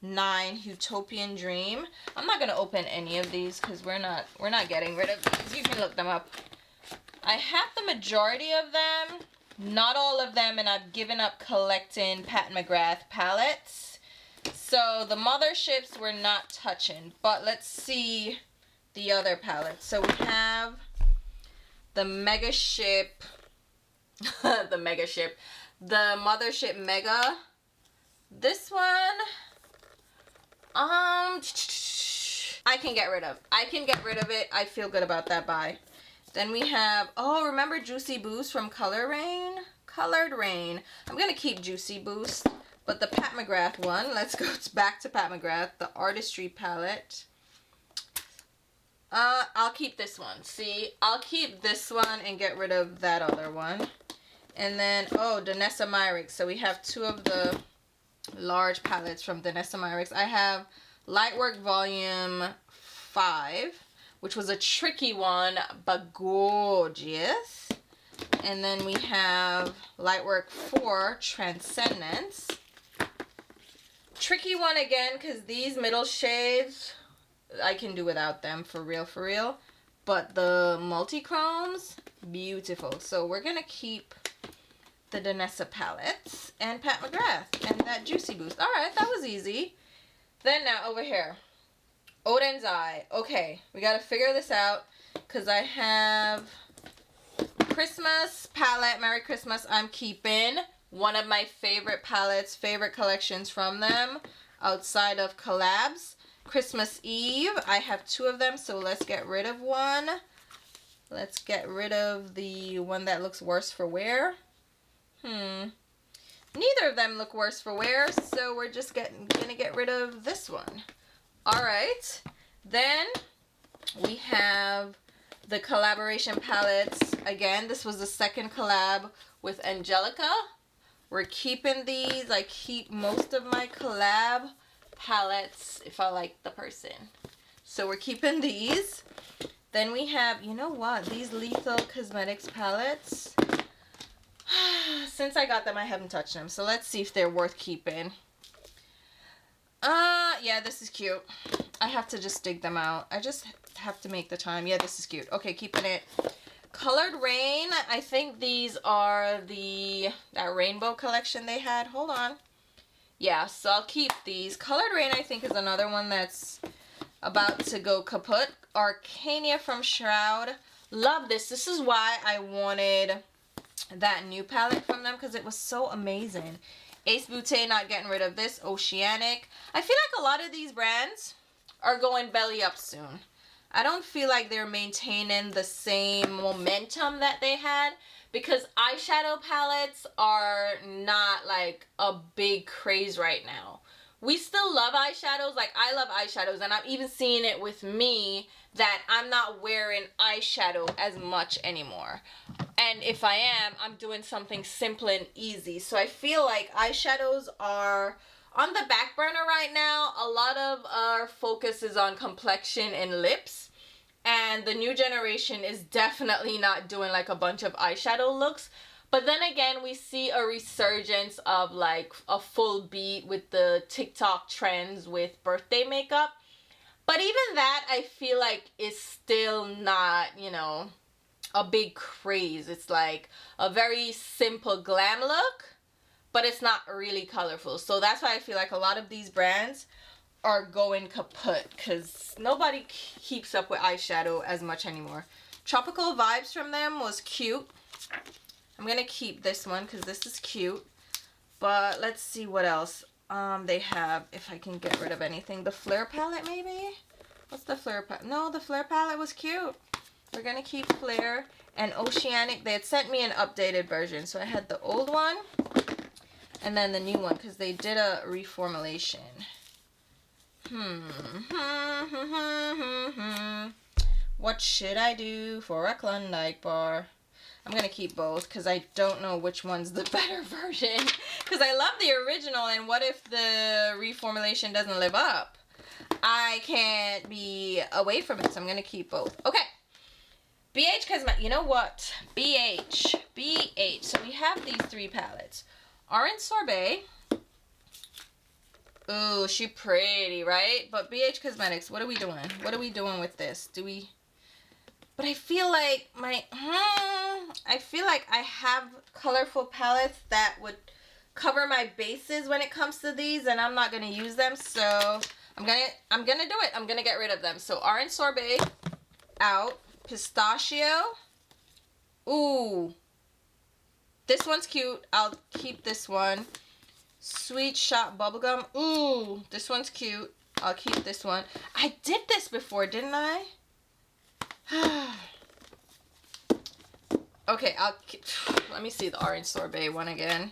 Speaker 1: 9 Utopian Dream. I'm not going to open any of these because we're not getting rid of these. You can look them up. I have the majority of them, not all of them, and I've given up collecting Pat McGrath palettes. So the motherships we're not touching, but let's see the other palettes. So we have the Mega Ship, the Mothership Mega. This one, I can get rid of. I can get rid of it. I feel good about that buy. Then we have, oh, remember Juicy Boost from Colored Rain? I'm going to keep Juicy Boost. But the Pat McGrath one, let's go back to Pat McGrath, the Artistry palette. I'll keep this one. See, I'll keep this one and get rid of that other one. And then, oh, Danessa Myricks. So we have two of the large palettes from Danessa Myricks. I have Lightwork Volume 5, which was a tricky one, but gorgeous. And then we have Lightwork 4, Transcendence. Tricky one again, because these middle shades, I can do without them, for real. But the multi-chromes, beautiful. So we're going to keep the Danessa palettes and Pat McGrath and that Juicy Boost. All right, that was easy. Then now over here, Odin's Eye. Okay, we got to figure this out because I have Christmas palette, Merry Christmas, I'm keeping. One of my favorite palettes, favorite collections from them outside of collabs. Christmas Eve, I have two of them, so let's get rid of one. Let's get rid of the one that looks worse for wear. neither of them look worse for wear, so we're just gonna get rid of this one. All right, then we have the collaboration palettes. Again, this was the second collab with Angelica. We're keeping these. I keep most of my collab palettes if I like the person. So we're keeping these. Then we have, you know what, these Lethal Cosmetics palettes. Since I got them, I haven't touched them. So let's see if they're worth keeping. Yeah, this is cute. I have to just dig them out. I just have to make the time. Yeah, this is cute. Okay, keeping it. Colored Rain. I think these are that rainbow collection they had. Hold on. Yeah, so I'll keep these. Colored Rain, I think, is another one that's about to go kaput. Arcania from Shroud. Love this. This is why I wanted that new palette from them, because it was so amazing. Ace Beauté, not getting rid of this. Oceanic. I feel like a lot of these brands are going belly up soon. I don't feel like they're maintaining the same momentum that they had, because eyeshadow palettes are not like a big craze right now. We still love eyeshadows. Like, I love eyeshadows, and I'm even seeing it with me that I'm not wearing eyeshadow as much anymore. And if I am, I'm doing something simple and easy. So I feel like eyeshadows are on the back burner right now. A lot of our focus is on complexion and lips. And the new generation is definitely not doing like a bunch of eyeshadow looks. But then again, we see a resurgence of like a full beat with the TikTok trends with birthday makeup. But even that, I feel like is still not, you know, a big craze. It's like a very simple glam look, but it's not really colorful. So that's why I feel like a lot of these brands are going kaput, because nobody keeps up with eyeshadow as much anymore. Tropical Vibes from them was cute. I'm gonna keep this one because this is cute. But let's see what else they have, if I can get rid of anything. The Flare palette, maybe? What's the Flare palette? No, the Flare palette was cute. We're gonna keep Flare. And Oceanic, they had sent me an updated version. So I had the old one and then the new one, because they did a reformulation. What should I do for a Klondike bar? I'm gonna keep both because I don't know which one's the better version. Because I love the original, and what if the reformulation doesn't live up? I can't be away from it, so I'm gonna keep both. Okay. BH Cosmetics. You know what? BH. So we have these three palettes. Orange Sorbet. Ooh, she pretty, right? But BH Cosmetics, what are we doing? What are we doing with this? Do we... But I feel like I have colorful palettes that would cover my bases when it comes to these, and I'm not gonna use them, so I'm gonna do it. I'm gonna get rid of them. So Orange Sorbet out. Pistachio. Ooh, this one's cute. I'll keep this one. Sweet Shot Bubblegum. Ooh, this one's cute. I'll keep this one. I did this before, didn't I? Okay, let me see the Orange Sorbet one again.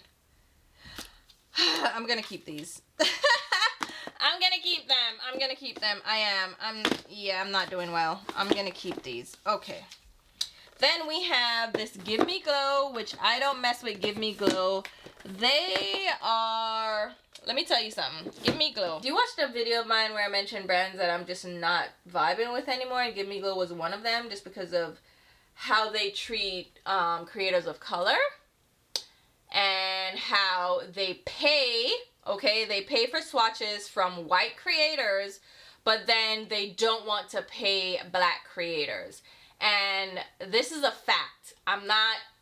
Speaker 1: I'm gonna keep these. I'm gonna keep them. I'm gonna keep them. I'm not doing well. I'm gonna keep these. Okay. Then we have this Give Me Glow, which I don't mess with Give Me Glow. They are, let me tell you something. Give Me Glow. Do you watch the video of mine where I mentioned brands that I'm just not vibing with anymore? And Give Me Glow was one of them, just because of how they treat creators of color and how they pay. Okay, they pay for swatches from white creators, but then they don't want to pay black creators. And this is a fact.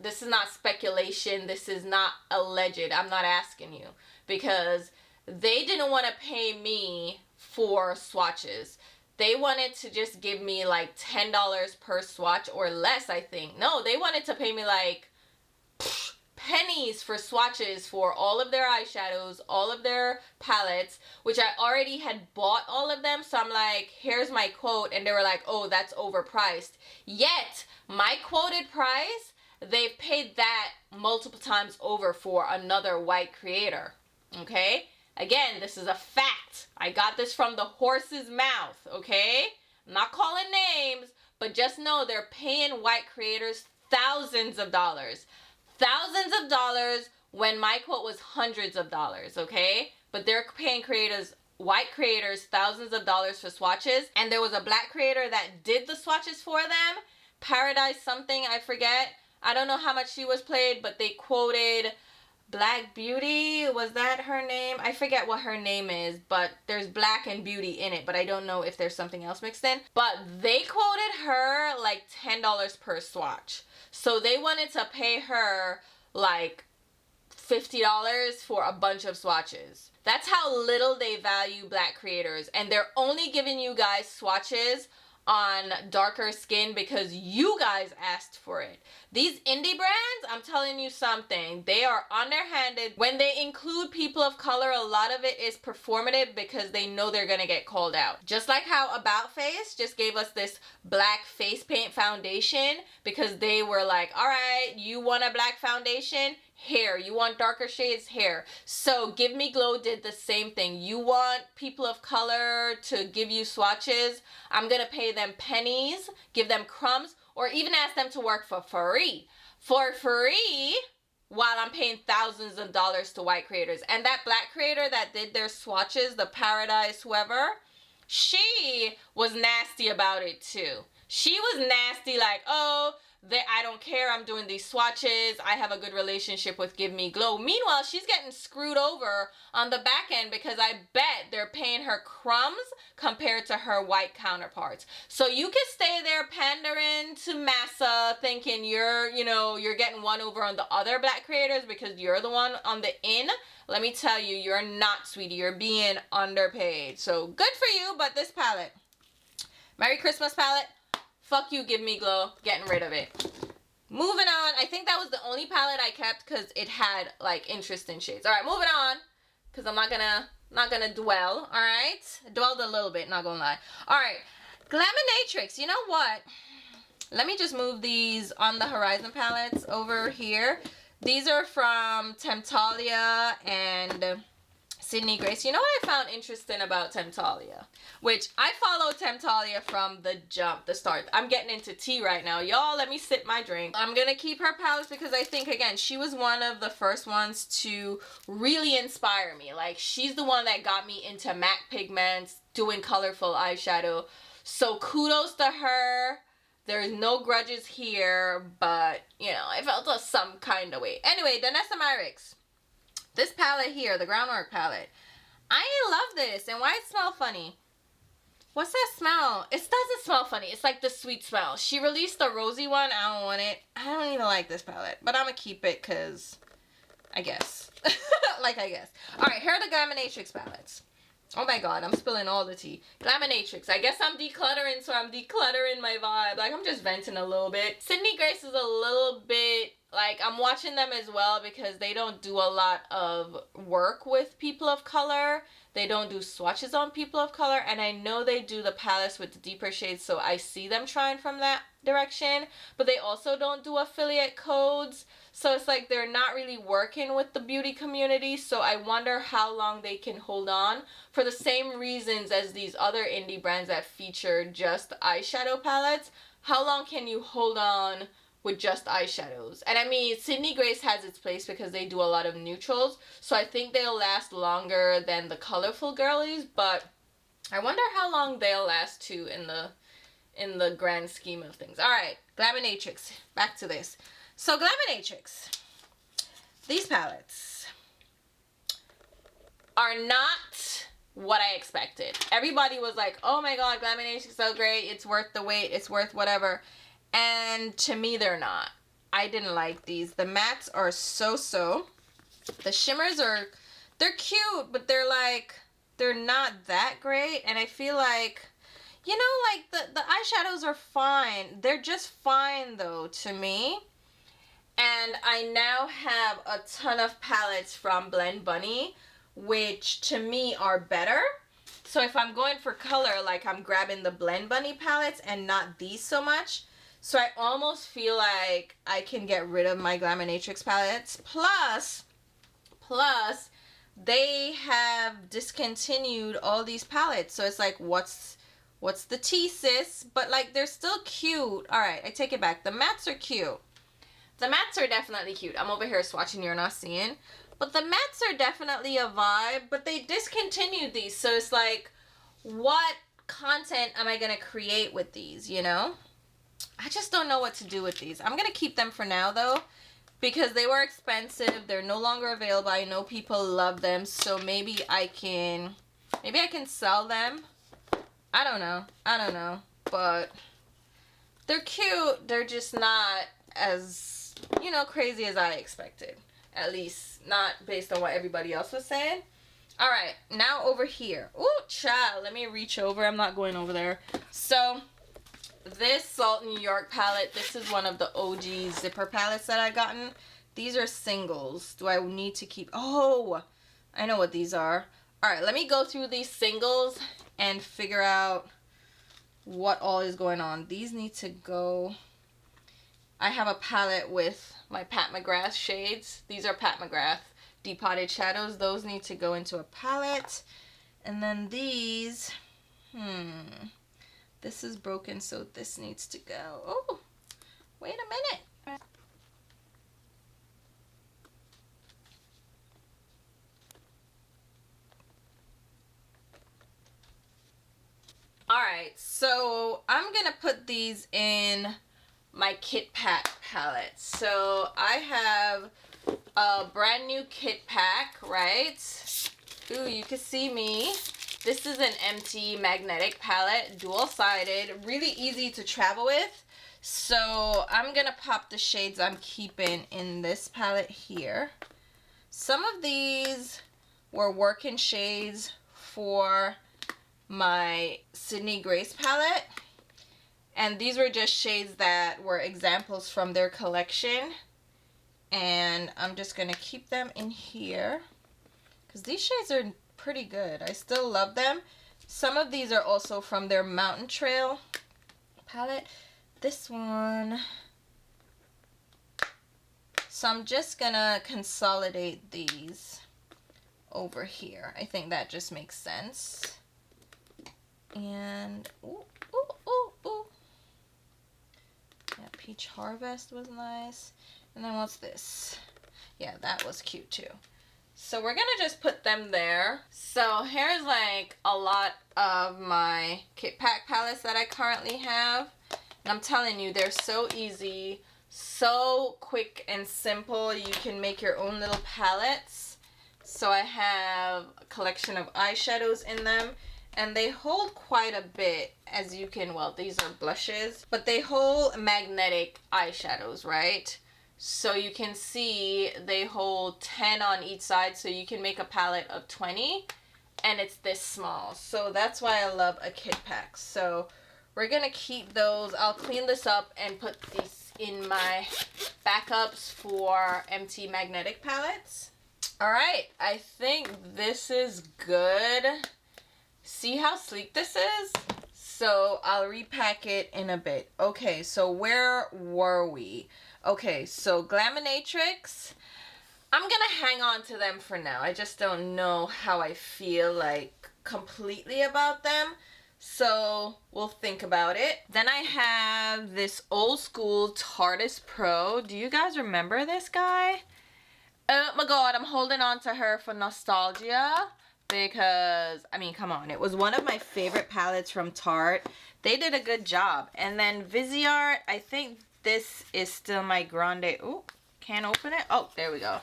Speaker 1: This is not speculation. This is not alleged. I'm not asking you, because they didn't want to pay me for swatches. They wanted to just give me like $10 per swatch or less, I think. No, they wanted to pay me like pennies for swatches for all of their eyeshadows, all of their palettes, which I already had bought all of them. So I'm like, here's my quote. And they were like, oh, that's overpriced. Yet, my quoted price they've paid that multiple times over for another white creator. Okay? Again, this is a fact. I got this from the horse's mouth, okay? I'm not calling names, but just know they're paying white creators thousands of dollars. Thousands of dollars when my quote was hundreds of dollars, okay? But they're paying white creators thousands of dollars for swatches. And there was a black creator that did the swatches for them. Paradise something, I forget. I don't know how much she was paid, but they quoted Black Beauty, was that her name? I forget what her name is, but there's Black and Beauty in it, but I don't know if there's something else mixed in. But they quoted her like $10 per swatch. So they wanted to pay her like $50 for a bunch of swatches. That's how little they value black creators. And they're only giving you guys swatches on darker skin because you guys asked for it. These indie brands, I'm telling you something, they are underhanded. When they include people of color, a lot of it is performative because they know they're gonna get called out. Just like how About Face just gave us this black face paint foundation because they were like, all right, you want a black foundation? Here. You want darker shades? Here. So Give Me Glow did the same thing. You want people of color to give you swatches? I'm gonna pay them pennies, give them crumbs, or even ask them to work for free. For free, while I'm paying thousands of dollars to white creators. And that black creator that did their swatches, the Paradise whoever, she was nasty about it too. She was nasty like, oh, I don't care, I'm doing these swatches, I have a good relationship with Give Me Glow. Meanwhile, she's getting screwed over on the back end because I bet they're paying her crumbs compared to her white counterparts. So you can stay there pandering to massa thinking you're getting one over on the other black creators because you're the one on the in. Let me tell you, you're not, sweetie. You're being underpaid. So good for you, but this palette, Merry Christmas palette, fuck you, Give Me Glow. Getting rid of it. Moving on. I think that was the only palette I kept because it had like interesting shades. All right, moving on because I'm not gonna dwell. All right, dwelled a little bit. Not gonna lie. All right, Glaminatrix. You know what? Let me just move these On the Horizon palettes over here. These are from Temptalia and Sydney Grace. You know what I found interesting about Temptalia? Which I follow Temptalia from the jump, the start. I'm getting into tea right now. Y'all, let me sip my drink. I'm going to keep her palettes because I think, again, she was one of the first ones to really inspire me. Like, she's the one that got me into MAC pigments, doing colorful eyeshadow. So kudos to her. There's no grudges here, but, you know, I felt some kind of way. Anyway, Danessa Myricks. This palette here, the Groundwork palette, I love this. And why it smell funny? What's that smell? It doesn't smell funny. It's like the sweet smell. She released the rosy one. I don't want it. I don't even like this palette. But I'm going to keep it because I guess. I guess. Alright, here are the Glaminatrix palettes. Oh my god, I'm spilling all the tea. Glaminatrix. I guess I'm decluttering, so I'm decluttering my vibe. Like, I'm just venting a little bit. Sydney Grace is a little bit, like, I'm watching them as well because they don't do a lot of work with people of color. They don't do swatches on people of color. And I know they do the palettes with the deeper shades, so I see them trying from that direction. But they also don't do affiliate codes. So it's like they're not really working with the beauty community. So I wonder how long they can hold on for the same reasons as these other indie brands that feature just eyeshadow palettes. How long can you hold on with just eyeshadows? And I mean, Sydney Grace has its place because they do a lot of neutrals. So I think they'll last longer than the colorful girlies. But I wonder how long they'll last too in the grand scheme of things. Alright, Glaminatrix. Back to this. So Glaminatrix, these palettes are not what I expected. Everybody was like, oh my god, Glaminatrix is so great, it's worth the wait, it's worth whatever. And to me, they're not. I didn't like these. The mattes are so-so. The shimmers they're cute, but they're not that great. And I feel like, you know, like the eyeshadows are fine. They're just fine though, to me. And I now have a ton of palettes from Blend Bunny, which to me are better. So if I'm going for color, like, I'm grabbing the Blend Bunny palettes and not these so much. So I almost feel like I can get rid of my Glaminatrix palettes. Plus, they have discontinued all these palettes. So it's like, what's the tea, sis? But like, they're still cute. All right, I take it back. The mattes are cute. The mattes are definitely cute. I'm over here swatching, you're not seeing. But the mattes are definitely a vibe. But they discontinued these. So it's like, what content am I going to create with these, you know? I just don't know what to do with these. I'm going to keep them for now, though. Because they were expensive. They're no longer available. I know people love them. So maybe I can sell them. I don't know. But they're cute. They're just not as, you know, crazy as I expected. At least not based on what everybody else was saying. All right, now over here. Ooh, child, let me reach over. I'm not going over there. So this Salt New York palette, this is one of the OG zipper palettes that I've gotten. These are singles. Do I need to keep... Oh, I know what these are. All right, let me go through these singles and figure out what all is going on. These need to go... I have a palette with my Pat McGrath shades. These are Pat McGrath depotted shadows. Those need to go into a palette. And then these... This is broken, so this needs to go. Oh, wait a minute. All right, so I'm gonna put these in my Kit Pack palette. So I have a brand new Kit Pack, right? Ooh, you can see me. This is an empty magnetic palette, dual-sided, really easy to travel with. So I'm gonna pop the shades I'm keeping in this palette here. Some of these were working shades for my Sydney Grace palette. And these were just shades that were examples from their collection. And I'm just gonna keep them in here because these shades are pretty good. I still love them. Some of these are also from their Mountain Trail palette. This one. So I'm just gonna consolidate these over here. I think that just makes sense. And ooh. Yeah, Peach Harvest was nice. And then what's this? Yeah, that was cute too. So we're gonna just put them there. So here's like a lot of my Kit Pack palettes that I currently have. And I'm telling you, they're so easy, so quick and simple. You can make your own little palettes. So I have a collection of eyeshadows in them. And they hold quite a bit, as you can, well, these are blushes. But they hold magnetic eyeshadows, right? So you can see they hold 10 on each side, so you can make a palette of 20, and it's this small. So that's why I love a Kit Pack. So we're gonna keep those. I'll clean this up and put these in my backups for empty magnetic palettes. All right, I think this is good. See how sleek this is? So I'll repack it in a bit. Okay, so where were we? Okay, so Glaminatrix, I'm gonna hang on to them for now. I just don't know how I feel like completely about them. So we'll think about it. Then I have this old school Tarte Pro. Do you guys remember this guy? Oh my god, I'm holding on to her for nostalgia. Because, I mean, come on. It was one of my favorite palettes from Tarte. They did a good job. And then Viseart, I think this is still my Grande. Ooh, can't open it. Oh, there we go.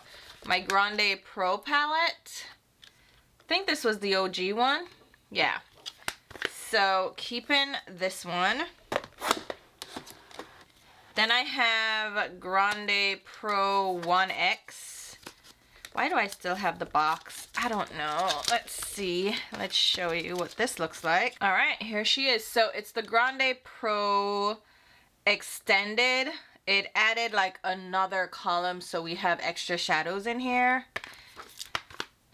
Speaker 1: My Grande Pro palette. I think this was the OG one. Yeah. So, keeping this one. Then I have Grande Pro 1X. Why do I still have the box? I don't know. Let's see. Let's show you what this looks like. All right, here she is. So it's the Grande Pro Extended. It added like another column, so we have extra shadows in here.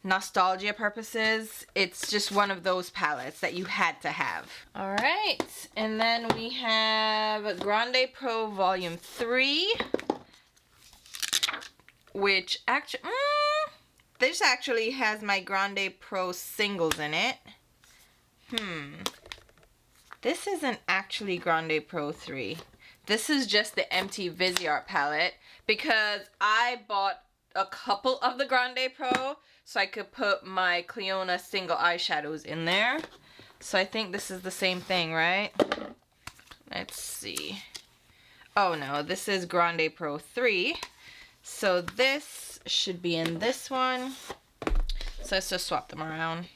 Speaker 1: nostalgia purposes, it's just one of those palettes that you had to have. All right, and then we have Grande Pro Volume 3, which actually, this actually has my Grande Pro singles in it. This isn't actually Grande Pro 3. This is just the empty Viseart palette because I bought a couple of the Grande Pro so I could put my Clionadh single eyeshadows in there. So I think this is the same thing, right? Let's see. Oh no, this is Grande Pro 3. So this should be in this one. So let's just swap them around.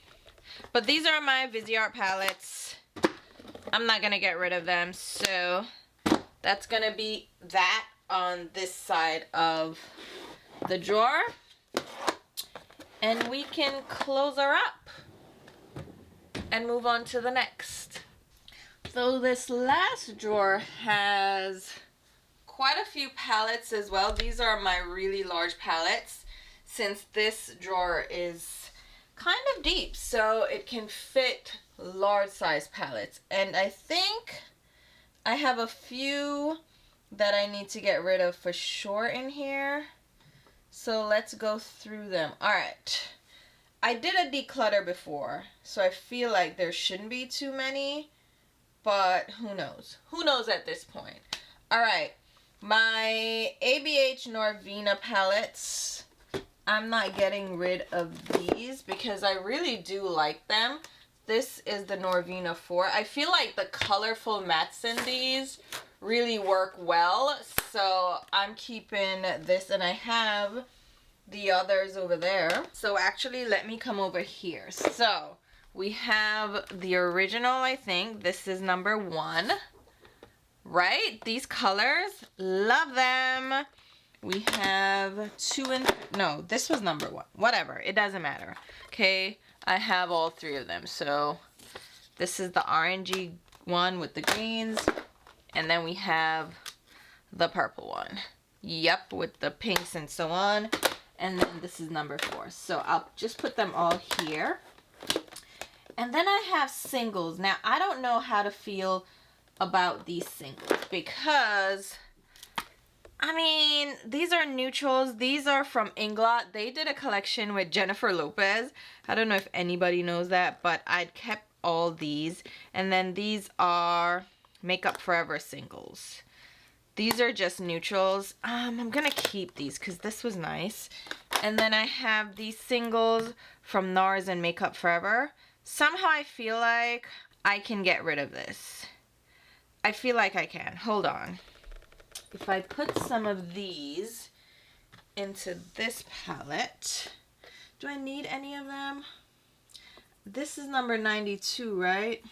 Speaker 1: But these are my Viseart palettes. I'm not gonna get rid of them, so that's gonna be that on this side of the drawer. And we can close her up and move on to the next. So this last drawer has quite a few palettes as well. These are my really large palettes since this drawer is kind of deep, so it can fit large size palettes. And I think I have a few that I need to get rid of for sure in here. So let's go through them. All right. I did a declutter before, so I feel like there shouldn't be too many, but who knows? Who knows at this point? All right. My ABH Norvina palettes. I'm not getting rid of these because I really do like them. This is the Norvina 4. I feel like the colorful mattes in these really work well. So I'm keeping this, and I have the others over there. So actually, let me come over here. So we have the original, I think. This is number 1. Right? These colors, love them. We have 2 and no, this was number 1. Whatever, it doesn't matter. Okay, I have all 3 of them. So this is the orangey one with the greens, and then we have the purple one. Yep, with the pinks and so on. And then this is number 4. So I'll just put them all here. And then I have singles. Now I don't know how to feel about these singles because I mean, these are neutrals. These are from Inglot. They did a collection with Jennifer Lopez. I don't know if anybody knows that, but I'd kept all these. And then these are Makeup Forever singles. These are just neutrals. I'm going to keep these because this was nice. And then I have these singles from NARS and Makeup Forever. Somehow I feel like I can get rid of this. I feel like I can. Hold on. If I put some of these into this palette, do I need any of them? This is number 92, right?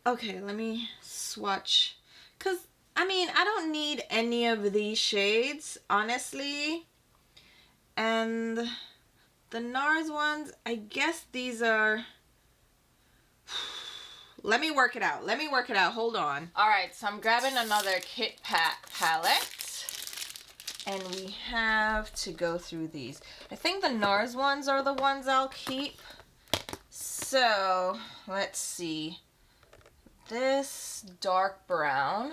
Speaker 1: Okay, let me swatch. Because, I mean, I don't need any of these shades, honestly. And the NARS ones, I guess these are... Let me work it out. Let me work it out. Hold on. All right, so I'm grabbing another Kit Kat palette. And we have to go through these. I think the NARS ones are the ones I'll keep. So, let's see. This dark brown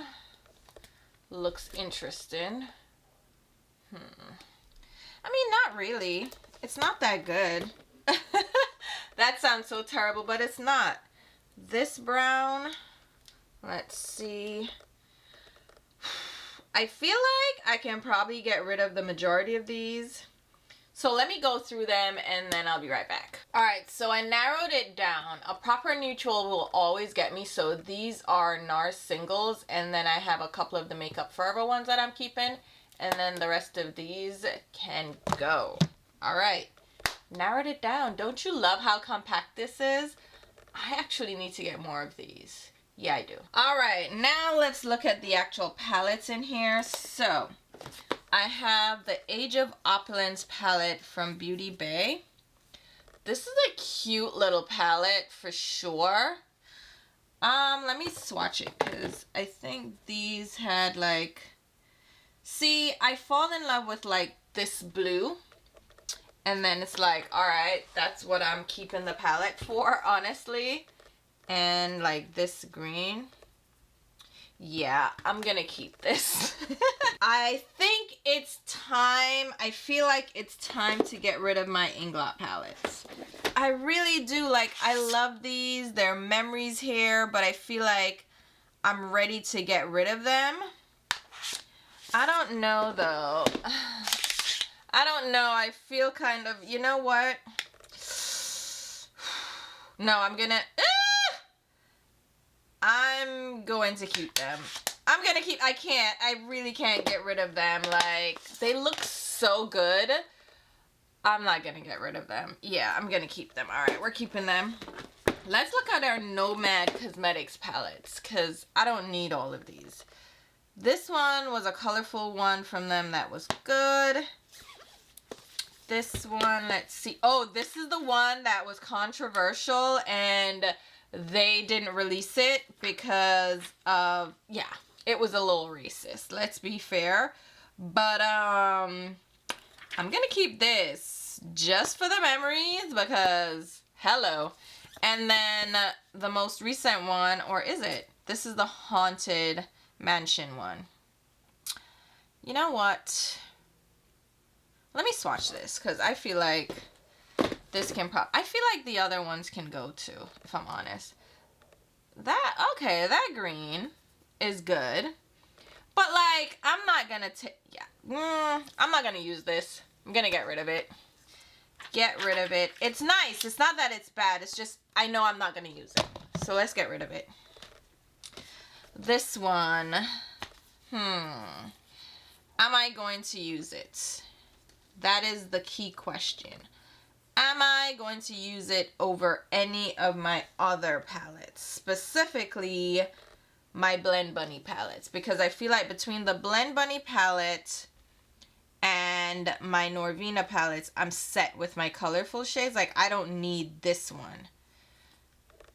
Speaker 1: looks interesting. I mean, not really. It's not that good. That sounds so terrible, but it's not. This brown, let's see. I feel like I can probably get rid of the majority of these. So let me go through them and then I'll be right back. Alright, so I narrowed it down. A proper neutral will always get me. So these are NARS singles, and then I have a couple of the Makeup Forever ones that I'm keeping. And then the rest of these can go. Alright, narrowed it down. Don't you love how compact this is? I actually need to get more of these. Yeah, I do. Alright, now let's look at the actual palettes in here. So, I have the Age of Opulence palette from Beauty Bay. This is a cute little palette for sure. Let me swatch it because I think these had like See, I fall in love with like this blue. And then it's like, alright, that's what I'm keeping the palette for, honestly. And like this green. Yeah, I'm gonna keep this. I think it's time, I feel like it's time to get rid of my Inglot palettes. I really do, like, I love these. They're memories here, but I feel like I'm ready to get rid of them. I don't know, though. I don't know. I feel kind of, you know what? No, I'm going to keep them. I really can't get rid of them. Like, they look so good. I'm not going to get rid of them. Yeah, I'm going to keep them. All right, we're keeping them. Let's look at our Nomad Cosmetics palettes, because I don't need all of these. This one was a colorful one from them that was good. This one, let's see. Oh, this is the one that was controversial and they didn't release it because of, yeah, it was a little racist. Let's be fair. But I'm gonna keep this just for the memories because hello. And then the most recent one, or is it? This is the Haunted Mansion one. You know what? Let me swatch this because I feel like this can I feel like the other ones can go too, if I'm honest. Okay, that green is good. But like, I'm not gonna I'm not gonna use this. I'm gonna get rid of it. Get rid of it. It's nice. It's not that it's bad. It's just, I know I'm not gonna use it. So let's get rid of it. This one. Am I going to use it? That is the key question. Am I going to use it over any of my other palettes? Specifically, my Blend Bunny palettes. Because I feel like between the Blend Bunny palette and my Norvina palettes, I'm set with my colorful shades. Like, I don't need this one.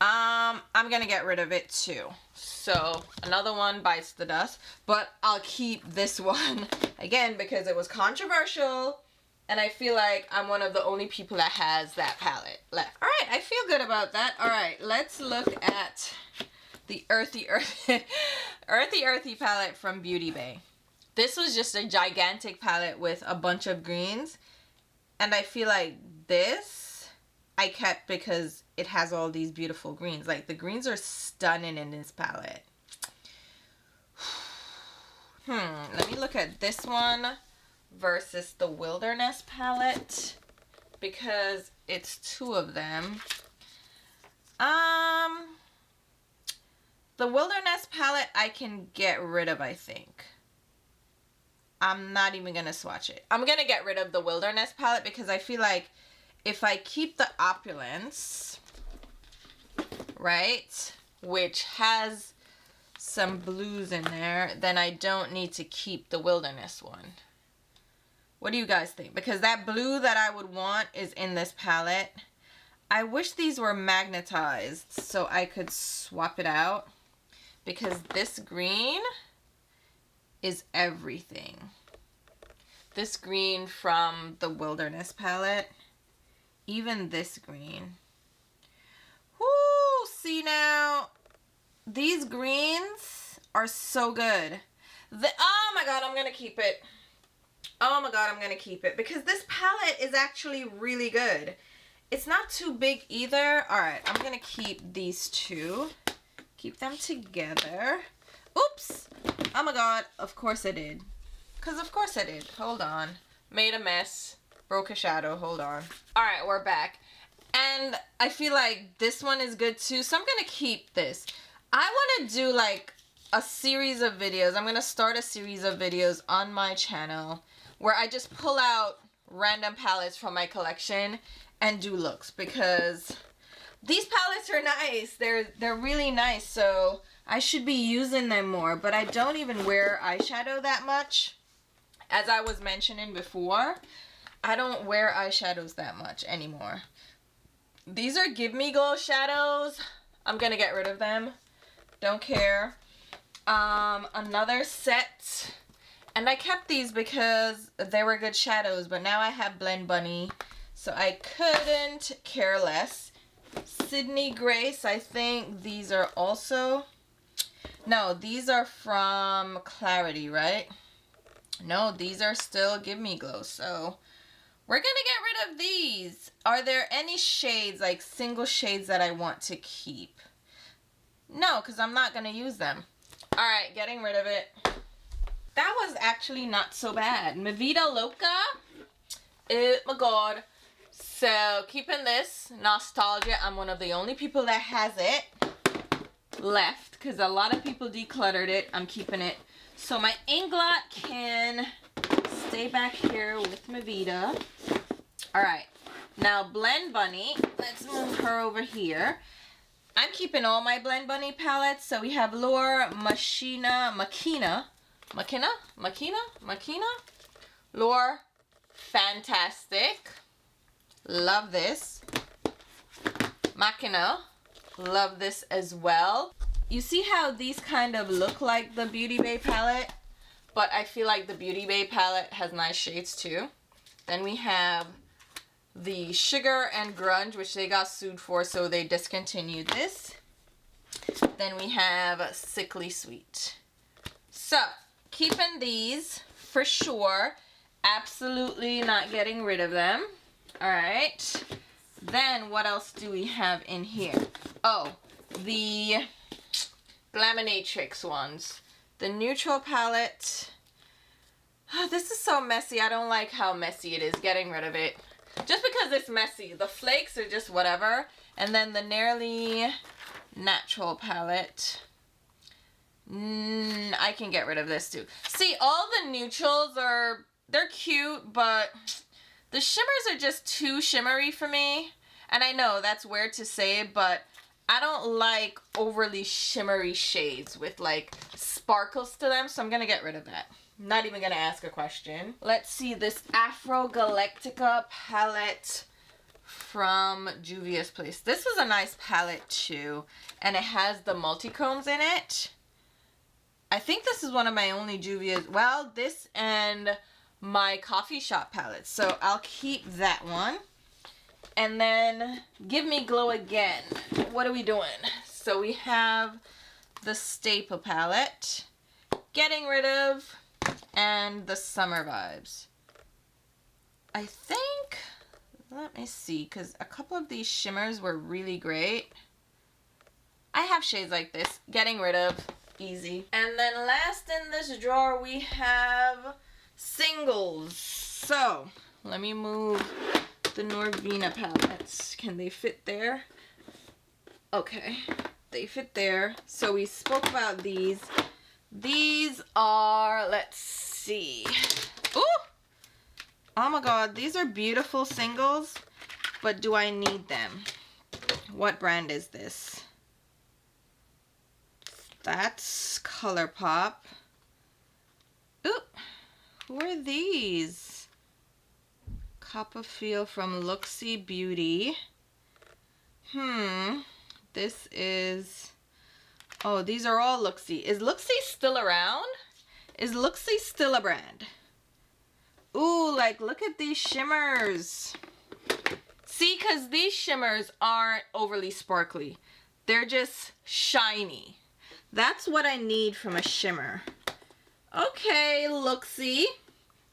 Speaker 1: I'm gonna get rid of it too. So, another one bites the dust. But I'll keep this one, again, because it was controversial. And I feel like I'm one of the only people that has that palette left. Alright, I feel good about that. Alright, let's look at the Earthy palette from Beauty Bay. This was just a gigantic palette with a bunch of greens. And I feel like this I kept because it has all these beautiful greens. Like, the greens are stunning in this palette. Let me look at this one versus the Wilderness palette, because it's two of them. The Wilderness palette I can get rid of, I think. I'm not even gonna swatch it. I'm gonna get rid of the Wilderness palette because I feel like if I keep the Opulence, right, which has some blues in there, then I don't need to keep the Wilderness one. What do you guys think? Because that blue that I would want is in this palette. I wish these were magnetized so I could swap it out, because this green is everything. This green from the Wilderness palette. Even this green. Whoo! See now, these greens are so good. Oh my god, I'm gonna keep it. Oh my god, I'm gonna keep it because this palette is actually really good. It's not too big either. Alright, I'm gonna keep these two. Keep them together. Oops! Oh my god, of course I did. Because of course I did. Hold on. Made a mess. Broke a shadow. Hold on. Alright, we're back. And I feel like this one is good too. So I'm going to keep this. I want to do like a series of videos. I'm going to start a series of videos on my channel where I just pull out random palettes from my collection and do looks. Because these palettes are nice. They're really nice. So I should be using them more. But I don't even wear eyeshadow that much. As I was mentioning before, I don't wear eyeshadows that much anymore. These are Give Me Glow shadows. I'm gonna get rid of them. Don't care. Another set And I kept these because they were good shadows, but now I have Blend Bunny, so I couldn't care less. Sydney Grace, I think these are also... No, these are from Clarity, right? No, these are still Give Me Glow, so we're gonna get rid of these. Are there any shades, like single shades, that I want to keep? No, because I'm not gonna use them. All right, getting rid of it. That was actually not so bad. Mi Vida Loca. Oh my god. So keeping this nostalgia. I'm one of the only people that has it left because a lot of people decluttered it. I'm keeping it. So my Inglot can stay back here with Mi Vida. Alright. Now Blend Bunny. Let's move her over here. I'm keeping all my Blend Bunny palettes. So we have Lure, Machina. Lure, fantastic. Love this. Machina, love this as well. You see how these kind of look like the Beauty Bay palette, but I feel like the Beauty Bay palette has nice shades too. Then we have the Sugar and Grunge, which they got sued for, so they discontinued this. Then we have Sickly Sweet. So, keeping these for sure. Absolutely not getting rid of them. Alright. Then what else do we have in here? Oh, the Glaminatrix ones. The neutral palette. Oh, this is so messy. I don't like how messy it is. Getting rid of it. Just because it's messy. The flakes are just whatever. And then the Nearly Natural palette. I can get rid of this too. See, all the neutrals are, they're cute, but the shimmers are just too shimmery for me. And I know that's weird to say, but I don't like overly shimmery shades with like sparkles to them, so I'm gonna get rid of that. Not even gonna ask a question. Let's see this Afro Galactica palette from Juvia's Place. This was a nice palette too, and it has the multi-chromes in it. I think this is one of my only Juvia's, well, this and my coffee shop palettes, so I'll keep that one. And then Give Me Glow again. What are we doing? So we have the Staple palette, getting rid of, and the Summer Vibes. I think, let me see, because a couple of these shimmers were really great. I have shades like this, getting rid of, easy. And then last in this drawer we have singles. So let me move the Norvina palettes. Can they fit there? Okay, they fit there. So we spoke about these. These are, let's see. Ooh! Oh my god, these are beautiful singles, but do I need them? What brand is this? That's ColourPop. Ooh, who are these? Copperfield from Luxie Beauty. This is, oh, these are all Luxie. Is Luxie still around? Is Luxie still a brand? Ooh, like, look at these shimmers. See, because these shimmers aren't overly sparkly. They're just shiny. That's what I need from a shimmer. Okay, Luxie.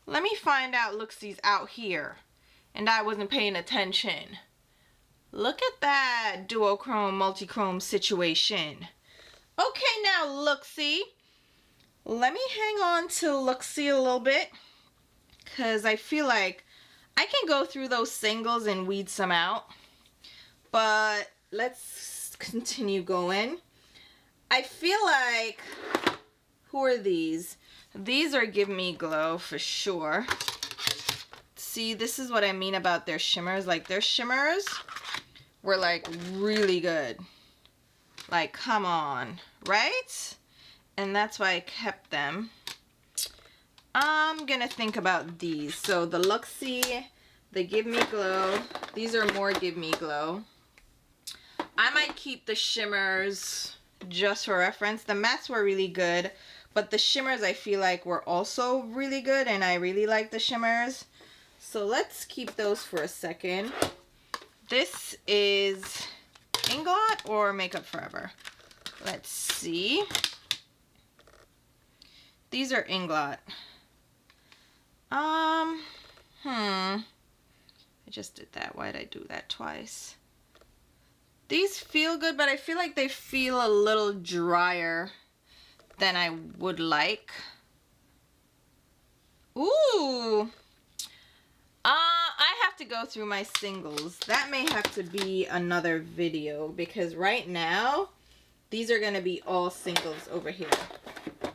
Speaker 1: Let me find out Luxie's out here. And I wasn't paying attention. Look at that duochrome, multi-chrome situation. Okay, now Luxie. Let me hang on to Luxie a little bit, because I feel like I can go through those singles and weed some out. But let's continue going. I feel like, who are these? These are Give Me Glow for sure. See, this is what I mean about their shimmers. Like, their shimmers were like really good. Like, come on, right? And that's why I kept them. I'm gonna think about these. So the Luxie, the Give Me Glow. These are more Give Me Glow. I might keep the shimmers just for reference. The mattes were really good, But the shimmers I feel like were also really good, and I really like the shimmers. So let's keep those for a second. This is Inglot or Makeup Forever? Let's see. These are Inglot. I just did that. Why did I do that twice? These feel good, but I feel like they feel a little drier than I would like. Ooh. I have to go through my singles. That may have to be another video because right now, these are going to be all singles over here.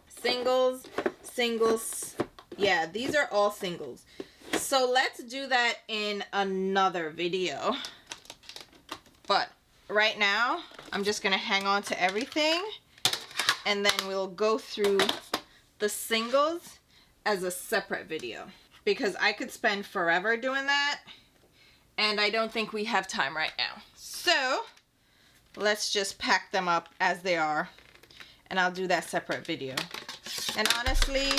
Speaker 1: Singles, singles. Yeah, these are all singles. So let's do that in another video. But right now, I'm just going to hang on to everything. And then we'll go through the singles as a separate video. Because I could spend forever doing that. And I don't think we have time right now. So, let's just pack them up as they are. And I'll do that separate video. And honestly,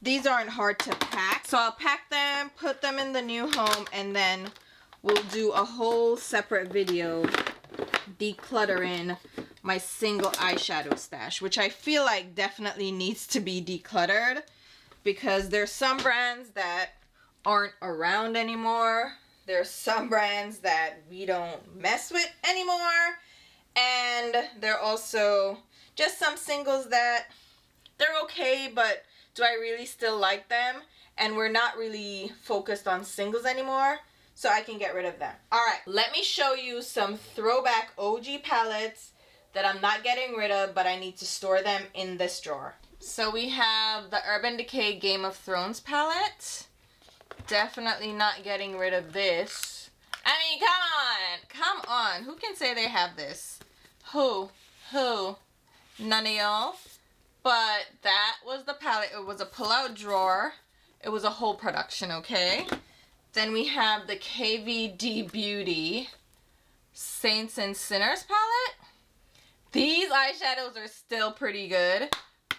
Speaker 1: these aren't hard to pack. So I'll pack them, put them in the new home, and then we'll do a whole separate video decluttering my single eyeshadow stash, which I feel like definitely needs to be decluttered because there's some brands that aren't around anymore. There's some brands that we don't mess with anymore. And there are also just some singles that they're okay, but do I really still like them? And we're not really focused on singles anymore, so I can get rid of them. All right, let me show you some Throwback OG palettes that I'm not getting rid of, but I need to store them in this drawer. So we have the Urban Decay Game of Thrones palette. Definitely not getting rid of this. I mean, come on. Who can say they have this? Who? None of y'all. But that was the palette. It was a pull-out drawer. It was a whole production, okay? Then we have the KVD Beauty Saints and Sinners palette. These eyeshadows are still pretty good,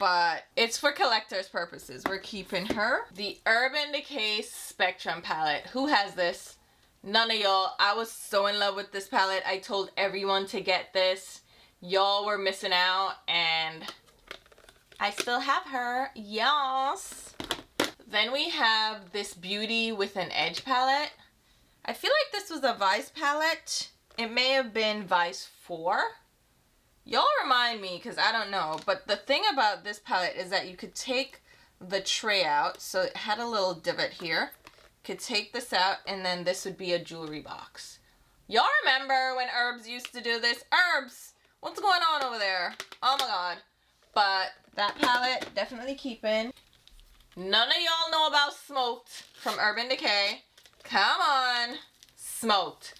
Speaker 1: but it's for collector's purposes. We're keeping her. The Urban Decay Spectrum palette. Who has this? None of y'all. I was so in love with this palette. I told everyone to get this. Y'all were missing out, and I still have her. Yes. Then we have this Beauty with an Edge palette. I feel like this was a Vice palette. It may have been Vice 4. Y'all remind me because I don't know. But the thing about this palette is that you could take the tray out. So it had a little divot here. Could take this out and then this would be a jewelry box. Y'all remember when Herbs used to do this? Herbs! What's going on over there? Oh my god. But that palette, definitely keeping. None of y'all know about Smoked from Urban Decay. Come on. Smoked.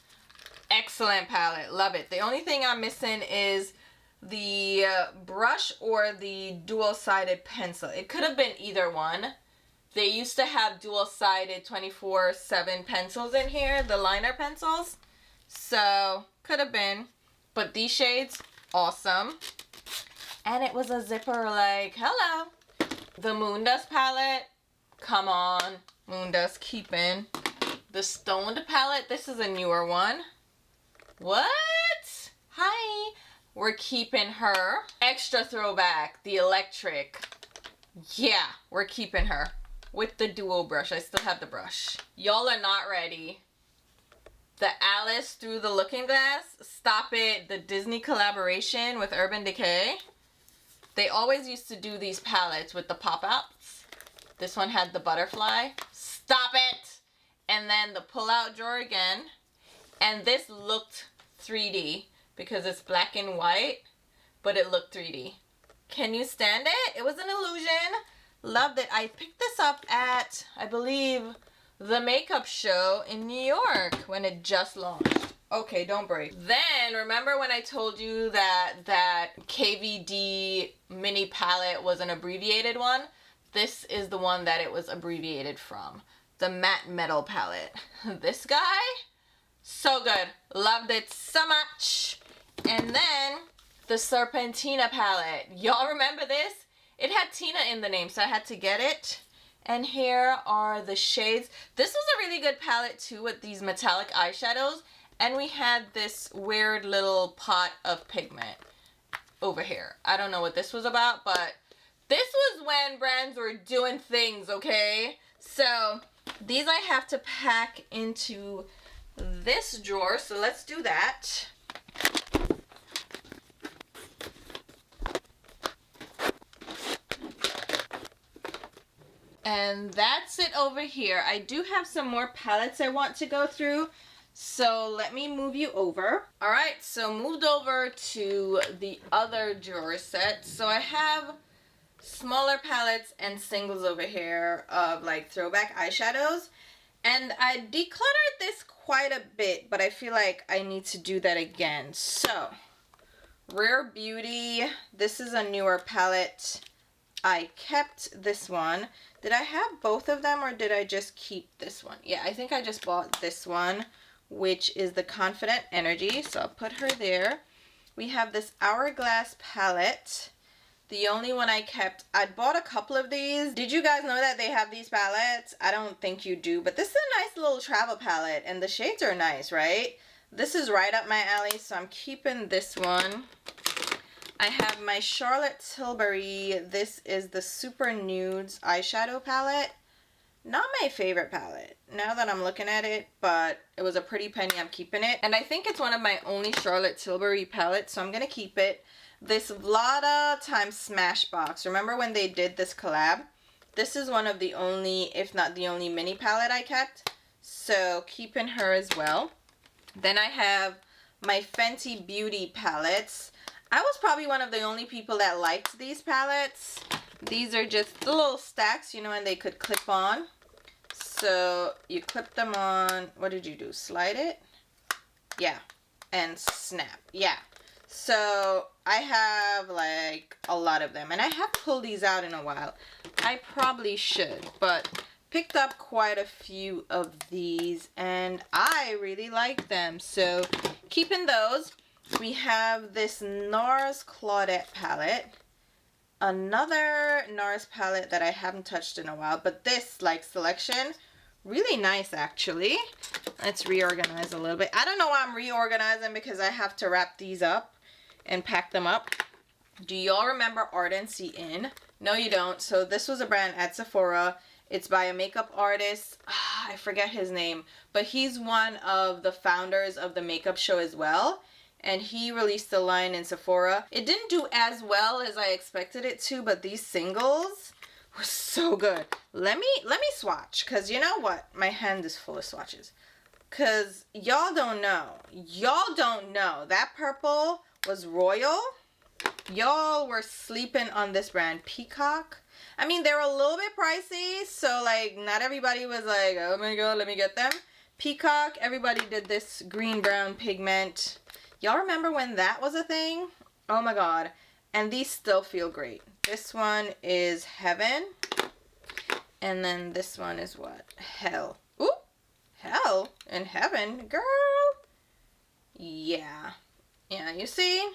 Speaker 1: Excellent palette. Love it. The only thing I'm missing is the brush or the dual-sided pencil. It could have been either one. They used to have dual-sided 24/7 pencils in here, the liner pencils. So, could have been. But these shades, awesome. And it was a zipper like, hello. The Moondust palette, come on. Moondust, keeping. The Stoned palette, this is a newer one. What? Hi. We're keeping her. Extra Throwback, the Electric. Yeah, we're keeping her. With the dual brush. I still have the brush. Y'all are not ready. The Alice Through the Looking Glass. Stop it. The Disney collaboration with Urban Decay. They always used to do these palettes with the pop-outs. This one had the butterfly. Stop it! And then the pull-out drawer again. And this looked 3D because it's black and white, but it looked 3D. Can you stand it? It was an illusion. Loved it. I picked this up at, I believe, the makeup show in New York when it just launched. Okay, don't break. Then, remember when I told you that KVD mini palette was an abbreviated one? This is the one that it was abbreviated from. The Matte Metal palette. This guy, so good. Loved it so much. And then, the Serpentina palette. Y'all remember this? it had Tina in the name, so I had to get it. And here are the shades. This was a really good palette too with these metallic eyeshadows. And we had this weird little pot of pigment over here. I don't know what this was about, but this was when brands were doing things, okay? So these I have to pack into this drawer, so let's do that. And that's it over here. I do have some more palettes I want to go through, so let me move you over. All right, so moved over to the other drawer set. So I have smaller palettes and singles over here of like throwback eyeshadows. And I decluttered this quite a bit, but I feel like I need to do that again. So, Rare Beauty, this is a newer palette. I kept this one. Did I have both of them or did I just keep this one? Yeah, I think I just bought this one, which is the Confident Energy. So I'll put her there. We have this Hourglass palette. The only one I kept, I bought a couple of these. Did you guys know that they have these palettes? I don't think you do, but this is a nice little travel palette and the shades are nice, right? This is right up my alley, so I'm keeping this one. I have my Charlotte Tilbury. This is the Super Nudes eyeshadow palette. Not my favorite palette now that I'm looking at it, but it was a pretty penny. I'm keeping it. And I think it's one of my only Charlotte Tilbury palettes, so I'm going to keep it. This Vlada times Smashbox. Remember when they did this collab? This is one of the only, if not the only mini palette I kept. So keeping her as well. Then I have my Fenty Beauty palettes. I was probably one of the only people that liked these palettes. These are just the little stacks, you know, and they could clip on. So you clip them on. What did you do? Slide it? Yeah. And snap. Yeah. So I have like a lot of them and I haven't pulled these out in a while. I probably should, but picked up quite a few of these and I really like them. So keeping those. We have this NARS Claudette palette. Another NARS palette that I haven't touched in a while, but this like selection, really nice actually. Let's reorganize a little bit. I don't know why I'm reorganizing because I have to wrap these up and pack them up. Do y'all remember Ardency In? No, you don't. So this was a brand at Sephora. It's by a makeup artist. I forget his name, but he's one of the founders of the makeup show as well. And he released a line in Sephora. It didn't do as well as I expected it to, but these singles were so good. Let me swatch, because you know what? My hand is full of swatches. Because y'all don't know. Y'all don't know. That purple was royal. Y'all were sleeping on this brand. Peacock. I mean, they're a little bit pricey, so like not everybody was like, oh my god, let me get them. Peacock, everybody did this green-brown pigment. Y'all remember when that was a thing? Oh my god. And these still feel great. This one is Heaven. And then this one is what? Hell. Ooh. Hell and Heaven. Girl. Yeah. Yeah, you see?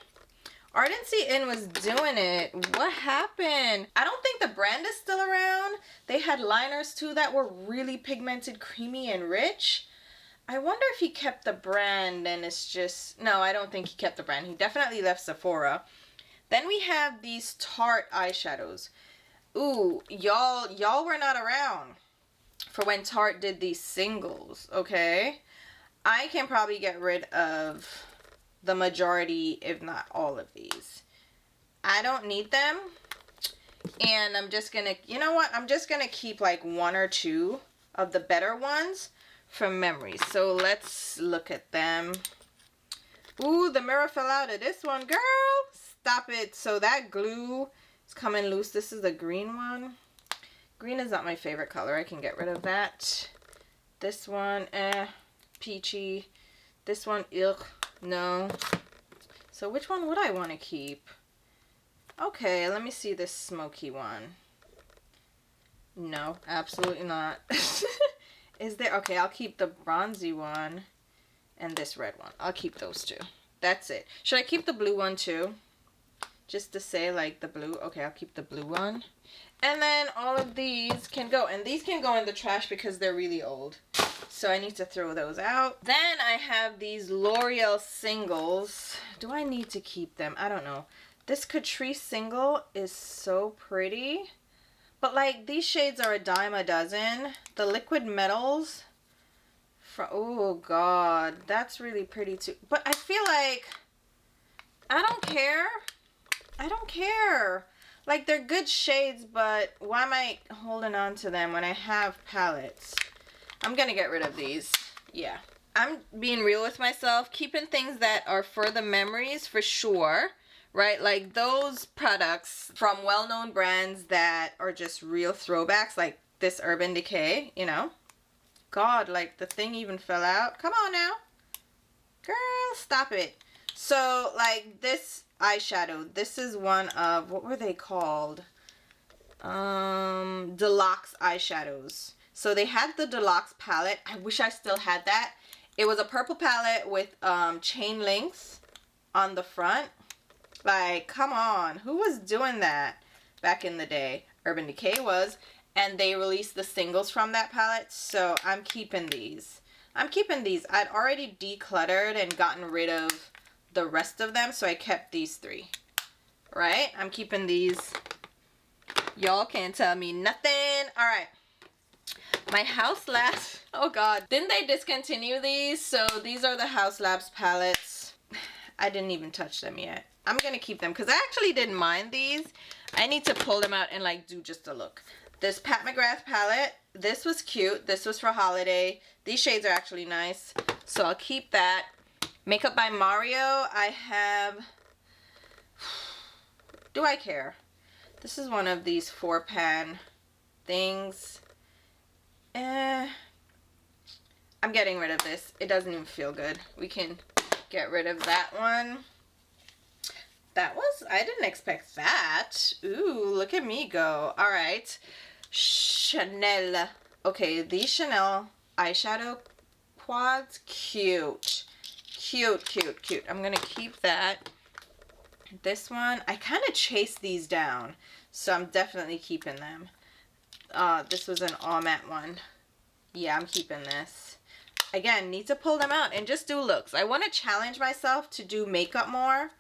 Speaker 1: Ardency In was doing it. What happened? I don't think the brand is still around. They had liners too that were really pigmented, creamy, and rich. I wonder if he kept the brand and it's just... No, I don't think he kept the brand. He definitely left Sephora. Then we have these Tarte eyeshadows. Ooh, y'all were not around for when Tarte did these singles, okay? I can probably get rid of the majority, if not all of these. I don't need them. And I'm just gonna... You know what? I'm just gonna keep like one or two of the better ones from memory. So let's look at them. Ooh, the mirror fell out of this one, girl. Stop it. So that glue is coming loose. This is the green one. Green is not my favorite color. I can get rid of that. This one, peachy. This one, no. So which one would I want to keep? Okay, let me see this smoky one. No, absolutely not. Is there... Okay, I'll keep the bronzy one and this red one. I'll keep those two. That's it. Should I keep the blue one too? just to say like the blue. Okay, I'll keep the blue one. And then all of these can go, and these can go in the trash because they're really old. So I need to throw those out. Then I have these L'Oreal singles. Do I need to keep them? I don't know. This Catrice single is so pretty. But like these shades are a dime a dozen. The liquid metals. Oh God, that's really pretty too. But I feel like I don't care. I don't care. Like, they're good shades, but why am I holding on to them when I have palettes? I'm gonna get rid of these. Yeah. I'm being real with myself. Keeping things that are for the memories for sure. Right? Like those products from well-known brands that are just real throwbacks. Like this Urban Decay, you know? God, like the thing even fell out. Come on now. Girl, stop it. So, like this eyeshadow, this is one of, what were they called? Deluxe eyeshadows. So they had the Deluxe palette. I wish I still had that. It was a purple palette with chain links on the front. Like, come on. Who was doing that back in the day? Urban Decay was. And they released the singles from that palette. So I'm keeping these. I'm keeping these. I'd already decluttered and gotten rid of the rest of them, so I kept these three. Right? I'm keeping these. Y'all can't tell me nothing. All right. My House Labs. Oh God. Didn't they discontinue these? So these are the House Labs palettes. I didn't even touch them yet. I'm gonna keep them because I actually didn't mind these. I need to pull them out and like do just a look. This Pat McGrath palette. This was cute. This was for holiday. These shades are actually nice. So I'll keep that. Makeup by Mario, I have, do I care? This is one of these 4-pan things. I'm getting rid of this. It doesn't even feel good. We can get rid of that one. That was, I didn't expect that. Ooh, look at me go. All right. Chanel. Okay, these Chanel eyeshadow quads, cute. Cute, cute, cute. I'm gonna keep that. This one, I kind of chased these down, so I'm definitely keeping them. This was an all matte one. Yeah, I'm keeping this. Again, need to pull them out and just do looks. I want to challenge myself to do makeup more.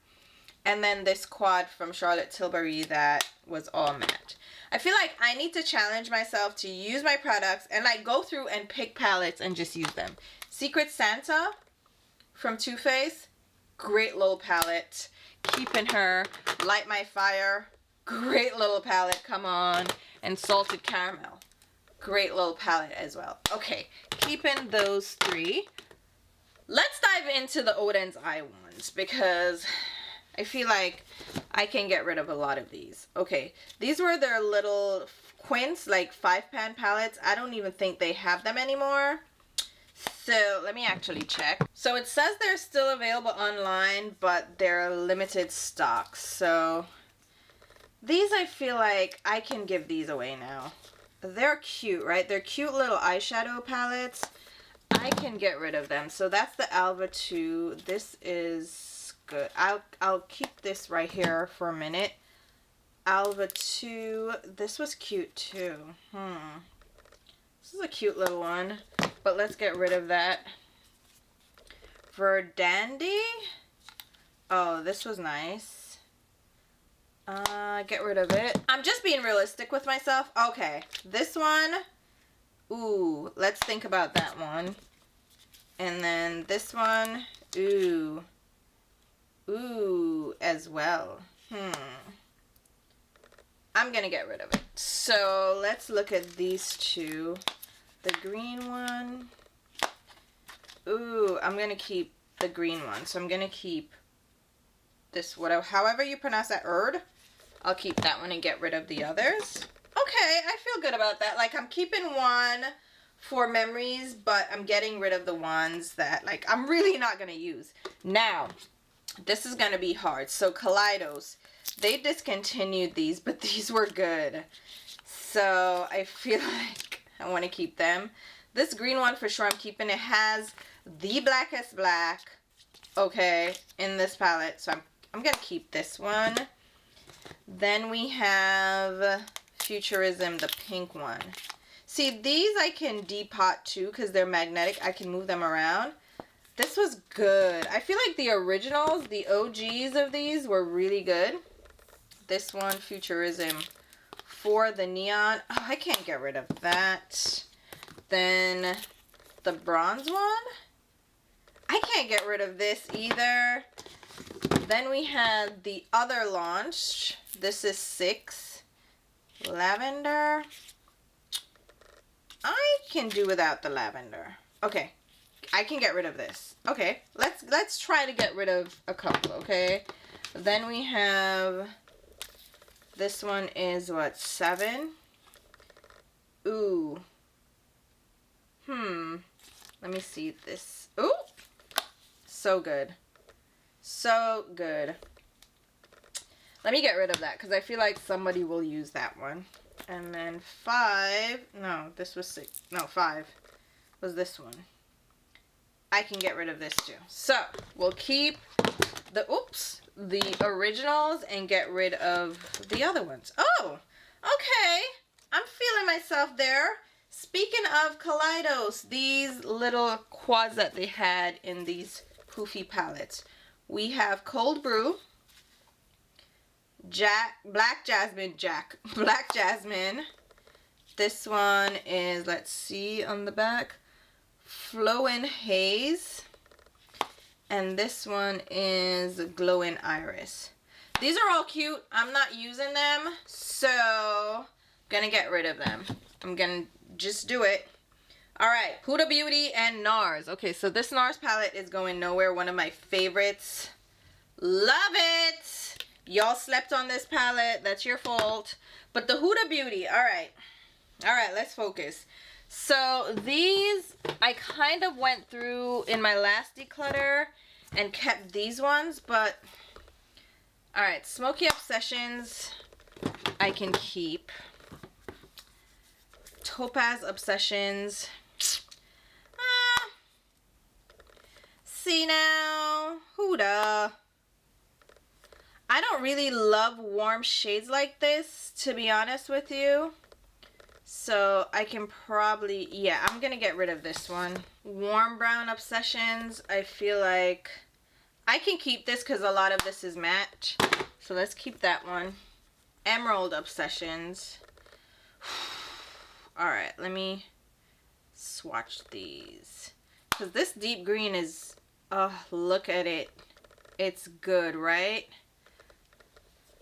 Speaker 1: And then this quad from Charlotte Tilbury that was all matte. I feel like I need to challenge myself to use my products and like go through and pick palettes and just use them. Secret Santa from Too Faced, great little palette. Keeping her. Light My Fire, great little palette, come on. And Salted Caramel, great little palette as well. Okay, keeping those three. Let's dive into the Oden's Eye ones because I feel like I can get rid of a lot of these. Okay, these were their little quints, like 5-pan palettes. I don't even think they have them anymore. So let me actually check. So it says they're still available online, but they're limited stock. So these, I feel like I can give these away now. They're cute, right? They're cute little eyeshadow palettes. I can get rid of them. So that's the Alva 2. This is good. I'll keep this right here for a minute. Alva 2. This was cute too. This is a cute little one. But let's get rid of that. Verdandi. Oh, this was nice. Get rid of it. I'm just being realistic with myself. Okay, this one. Ooh, let's think about that one. And then this one. Ooh. Ooh, as well. I'm gonna get rid of it. So let's look at these two. The green one. Ooh, I'm gonna keep the green one. So I'm gonna keep this, whatever, however you pronounce that, I'll keep that one and get rid of the others. Okay, I feel good about that. Like, I'm keeping one for memories, but I'm getting rid of the ones that, like, I'm really not gonna use. Now, this is gonna be hard. So Kaleidos, they discontinued these, but these were good. So I feel like I want to keep them. This green one for sure I'm keeping. It has the blackest black, okay, in this palette. So I'm gonna keep this one. Then we have Futurism, the pink one. See, these I can depot too because they're magnetic. I can move them around. This was good. I feel like the originals, the OGs of these were really good. This one, Futurism for the neon. Oh, I can't get rid of that. Then the bronze one. I can't get rid of this either. Then we had the other launch. This is 6. Lavender. I can do without the lavender. Okay. I can get rid of this. Okay. Let's try to get rid of a couple, okay? Then we have this one is what, 7? Ooh. Let me see this. Ooh. So good. So good. Let me get rid of that because I feel like somebody will use that one. And then 5. No, this was 6. No, 5 was this one. I can get rid of this too. So we'll keep the originals and get rid of the other ones. Oh, okay. I'm feeling myself there. Speaking of Kaleidos, these little quads that they had in these poofy palettes. We have Cold Brew, Black Jasmine. This one is, let's see on the back, Flowin' Haze. And this one is Glowing Iris. These are all cute. I'm not using them, so I'm gonna get rid of them. I'm gonna just do it. All right, Huda Beauty and NARS. Okay, so this NARS palette is going nowhere. One of my favorites. Love it. Y'all slept on this palette. That's your fault. But the Huda Beauty. All right, let's focus. So these I kind of went through in my last declutter and kept these ones, but all right, Smoky Obsessions I can keep. Topaz Obsessions. See now, Huda. I don't really love warm shades like this, to be honest with you. So I can probably, yeah, I'm gonna get rid of this one. Warm Brown Obsessions, I feel like I can keep this because a lot of this is matte. So let's keep that one. Emerald Obsessions. All right, let me swatch these. Because this deep green is, oh, look at it. It's good, right?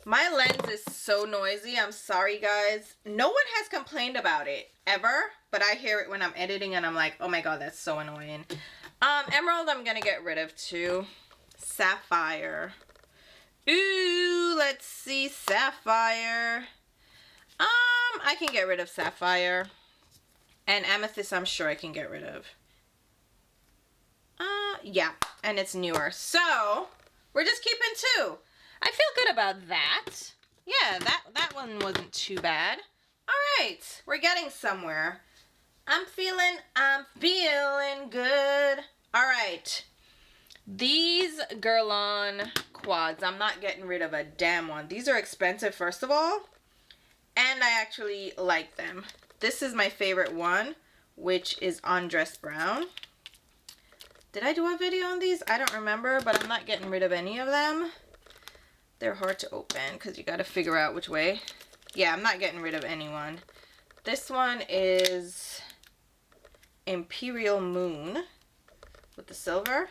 Speaker 1: My lens is so noisy. I'm sorry, guys. No one has complained about it ever, but I hear it when I'm editing and I'm like, oh my God, that's so annoying. Emerald, I'm going to get rid of too. Sapphire. Ooh, let's see. Sapphire. I can get rid of Sapphire. And Amethyst, I'm sure I can get rid of. Yeah, and it's newer. So, we're just keeping 2. I feel good about that. Yeah, that one wasn't too bad. All right, we're getting somewhere. I'm feeling good. All right, these Guerlain quads, I'm not getting rid of a damn one. These are expensive, first of all, and I actually like them. This is my favorite one, which is Undressed Brown. Did I do a video on these? I don't remember, but I'm not getting rid of any of them. They're hard to open because you got to figure out which way. Yeah, I'm not getting rid of anyone. This one is Imperial Moon with the silver.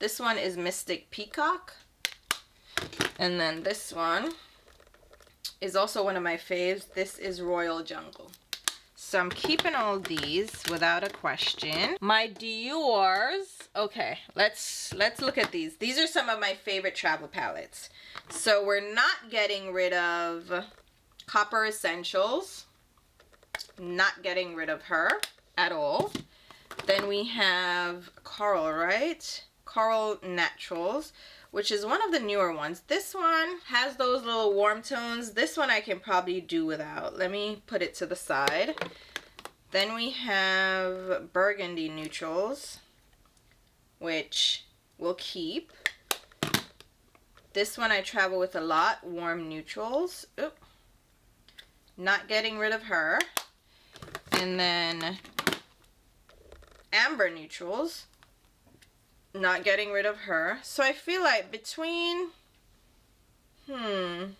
Speaker 1: This one is Mystic Peacock. And then this one is also one of my faves. This is Royal Jungle. So I'm keeping all these without a question. My Dior's. Okay, let's look at these. These are some of my favorite travel palettes. So we're not getting rid of Copper Essentials. Not getting rid of her at all. Then we have Coral, right? Coral Naturals, which is one of the newer ones. This one has those little warm tones. This one I can probably do without. Let me put it to the side. Then we have Burgundy Neutrals, which we'll keep. This one I travel with a lot, warm neutrals. Oop. Not getting rid of her. And then amber neutrals. Not getting rid of her. So I feel like between, no,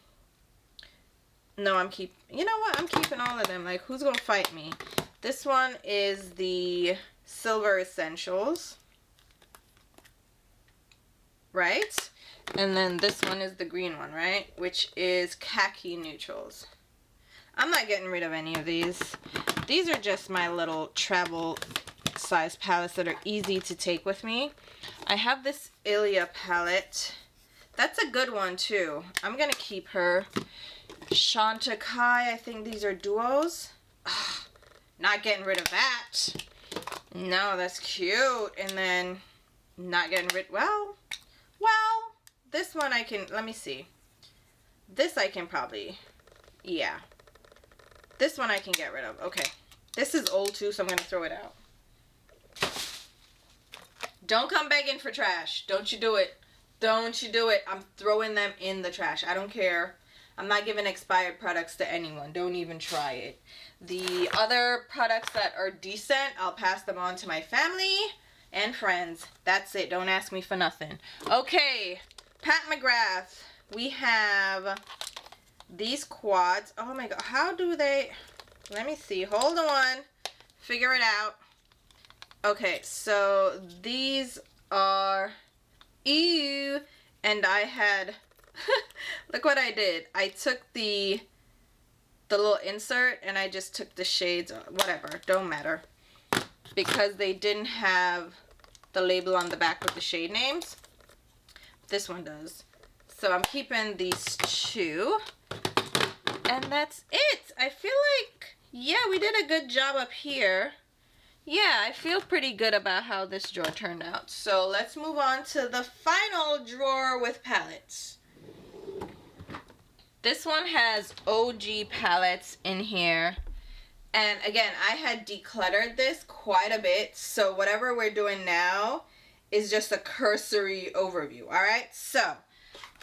Speaker 1: you know what? I'm keeping all of them. Like, who's gonna fight me? This one is the Silver Essentials. Right? And then this one is the green one, right? Which is Khaki Neutrals. I'm not getting rid of any of these. These are just my little travel size palettes that are easy to take with me. I have this Ilia palette. That's a good one too. I'm gonna keep her. Shanta Kai, I think these are duos. Ugh, not getting rid of that. No, that's cute. And then not getting rid, well, this one I can, let me see. This I can probably, yeah. This one I can get rid of. Okay. This is old too, so I'm gonna throw it out. Don't come begging for trash. Don't you do it. Don't you do it. I'm throwing them in the trash. I don't care. I'm not giving expired products to anyone. Don't even try it. The other products that are decent, I'll pass them on to my family and friends. That's it. Don't ask me for nothing. Okay, Pat McGrath. We have these quads. Oh my god, how do they, let me see. Hold on. Figure it out. Okay, so these are, ew, and I had, look what I did. I took the little insert and I just took the shades, whatever, don't matter. Because they didn't have the label on the back with the shade names. This one does. So I'm keeping these two. And that's it. I feel like, yeah, we did a good job up here. Yeah, I feel pretty good about how this drawer turned out. So let's move on to the final drawer with palettes. This one has OG palettes in here. And again, I had decluttered this quite a bit. So whatever we're doing now is just a cursory overview. All right. So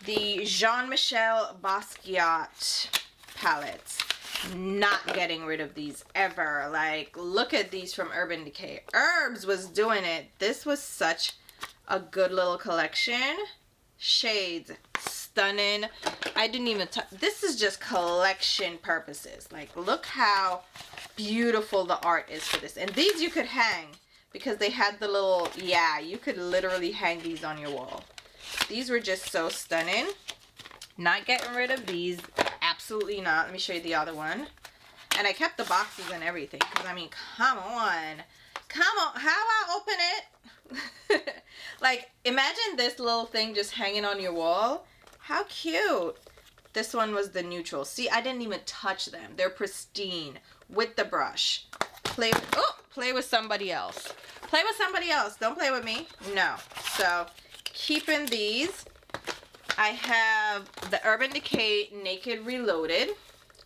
Speaker 1: the Jean-Michel Basquiat palettes. Not getting rid of these ever. Like, look at these from Urban Decay. Herbs was doing it. This was such a good little collection. Shades, stunning. I didn't even touch. This is just collection purposes. Like, look how beautiful the art is for this. And these you could hang because they had the little, yeah, you could literally hang these on your wall. These were just so stunning. Not getting rid of these. Absolutely not. Let me show you the other one. And I kept the boxes and everything. Because, I mean, come on. Come on. How I open it? Like, imagine this little thing just hanging on your wall. How cute. This one was the neutral. See, I didn't even touch them. They're pristine. With the brush. Play with somebody else. Play with somebody else. Don't play with me. No. So, keeping these. I have the Urban Decay Naked Reloaded.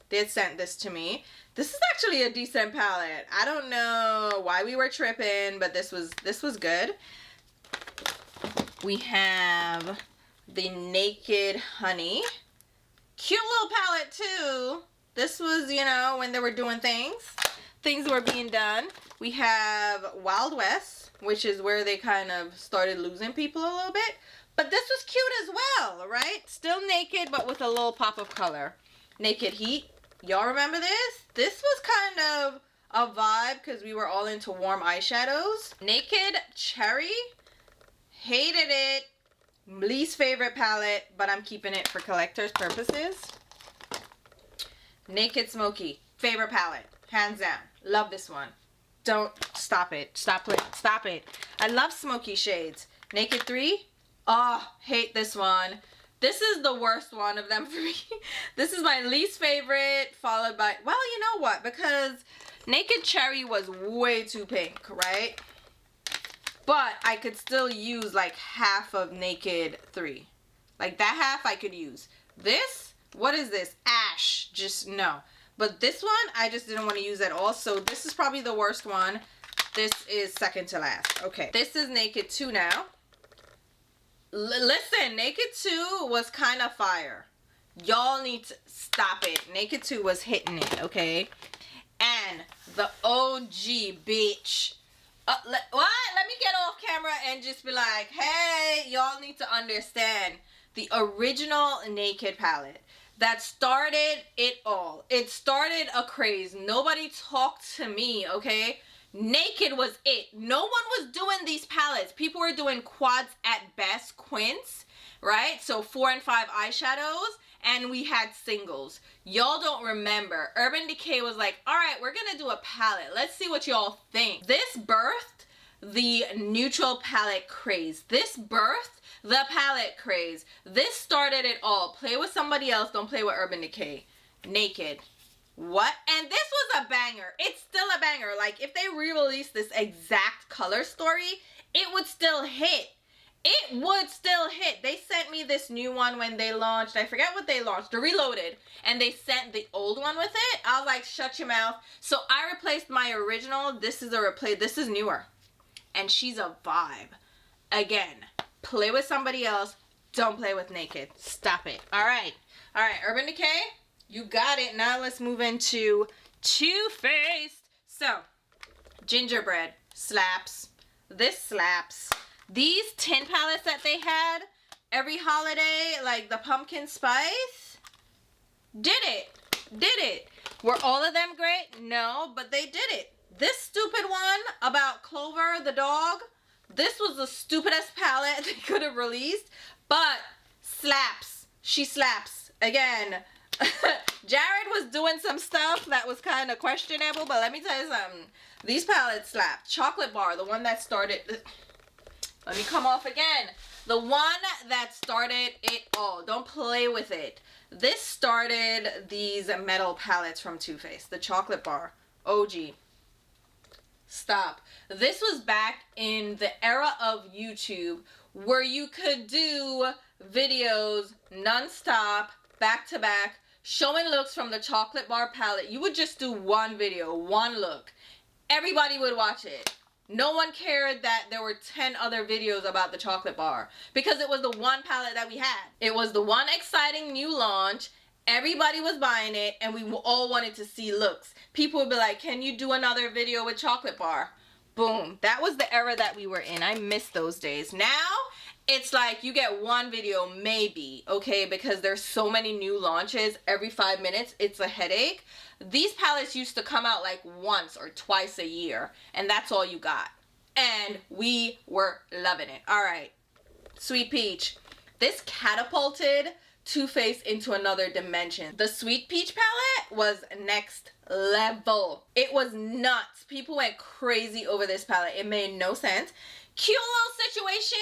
Speaker 1: They had sent this to me. This is actually a decent palette. I don't know why we were tripping, but this was good. We have the Naked Honey. Cute little palette too. This was, you know, when they were doing things. Things were being done. We have Wild West, which is where they kind of started losing people a little bit. But this was cute as well, right? Still naked, but with a little pop of color. Naked Heat. Y'all remember this? This was kind of a vibe because we were all into warm eyeshadows. Naked Cherry. Hated it. Least favorite palette, but I'm keeping it for collector's purposes. Naked Smoky. Favorite palette. Hands down. Love this one. Don't. Stop it. Stop it. Stop it. I love smoky shades. Naked 3. Oh, hate this one. This is the worst one of them for me. This is my least favorite, followed by, well, you know what? Because Naked Cherry was way too pink, right? But I could still use like half of Naked 3. Like that half I could use. This, what is this? Ash, just no. But this one, I just didn't want to use at all. So this is probably the worst one. This is second to last. Okay, this is Naked 2 now. Listen, Naked 2 was kind of fire. Y'all need to stop it. Naked 2 was hitting it, okay? And the OG bitch. What? Let me get off camera and just be like, hey, y'all need to understand the original Naked palette that started it all. It started a craze. Nobody talked to me, okay? Naked was it. No one was doing these palettes. People were doing quads at best, quints, right? So 4 and 5 eyeshadows, and we had singles. Y'all don't remember. Urban Decay was like, all right, we're gonna do a palette. Let's see what y'all think. This birthed the neutral palette craze. This birthed the palette craze. This started it all. Play with somebody else. Don't play with Urban Decay. Naked. What? And this was a banger. It's still a banger. Like, if they re-released this exact color story, it would still hit. It would still hit. They sent me this new one when they launched. I forget what they launched. The Reloaded. And they sent the old one with it. I was like, shut your mouth. So I replaced my original. This is a replace. This is newer. And she's a vibe. Again, play with somebody else. Don't play with Naked. Stop it. All right. All right. Urban Decay. You got it. Now let's move into Too Faced. So, gingerbread slaps. This slaps. These tin palettes that they had every holiday, like the pumpkin spice, did it. Did it. Were all of them great? No, but they did it. This stupid one about Clover the dog, this was the stupidest palette they could have released, but slaps. She slaps. Again, Jared was doing some stuff that was kind of questionable, but let me tell you something. These palettes slap. Chocolate Bar, the one that started... Let me come off again. The one that started it all. Don't play with it. This started these metal palettes from Too Faced. The Chocolate Bar. OG. Stop. This was back in the era of YouTube where you could do videos non-stop, back-to-back, showing looks from the Chocolate Bar palette. You would just do one video, one look. Everybody would watch it. No one cared that there were 10 other videos about the Chocolate Bar because it was the one palette that we had. It was the one exciting new launch. Everybody was buying it and we all wanted to see looks. People would be like, can you do another video with Chocolate Bar? Boom. That was the era that we were in. I miss those days. Now, it's like you get one video maybe, okay, because there's so many new launches every 5 minutes. It's a headache. These palettes used to come out like once or twice a year, and that's all you got. And we were loving it. All right, Sweet Peach. This catapulted Too Faced into another dimension. The Sweet Peach palette was next level. It was nuts. People went crazy over this palette. It made no sense. Cute little situation.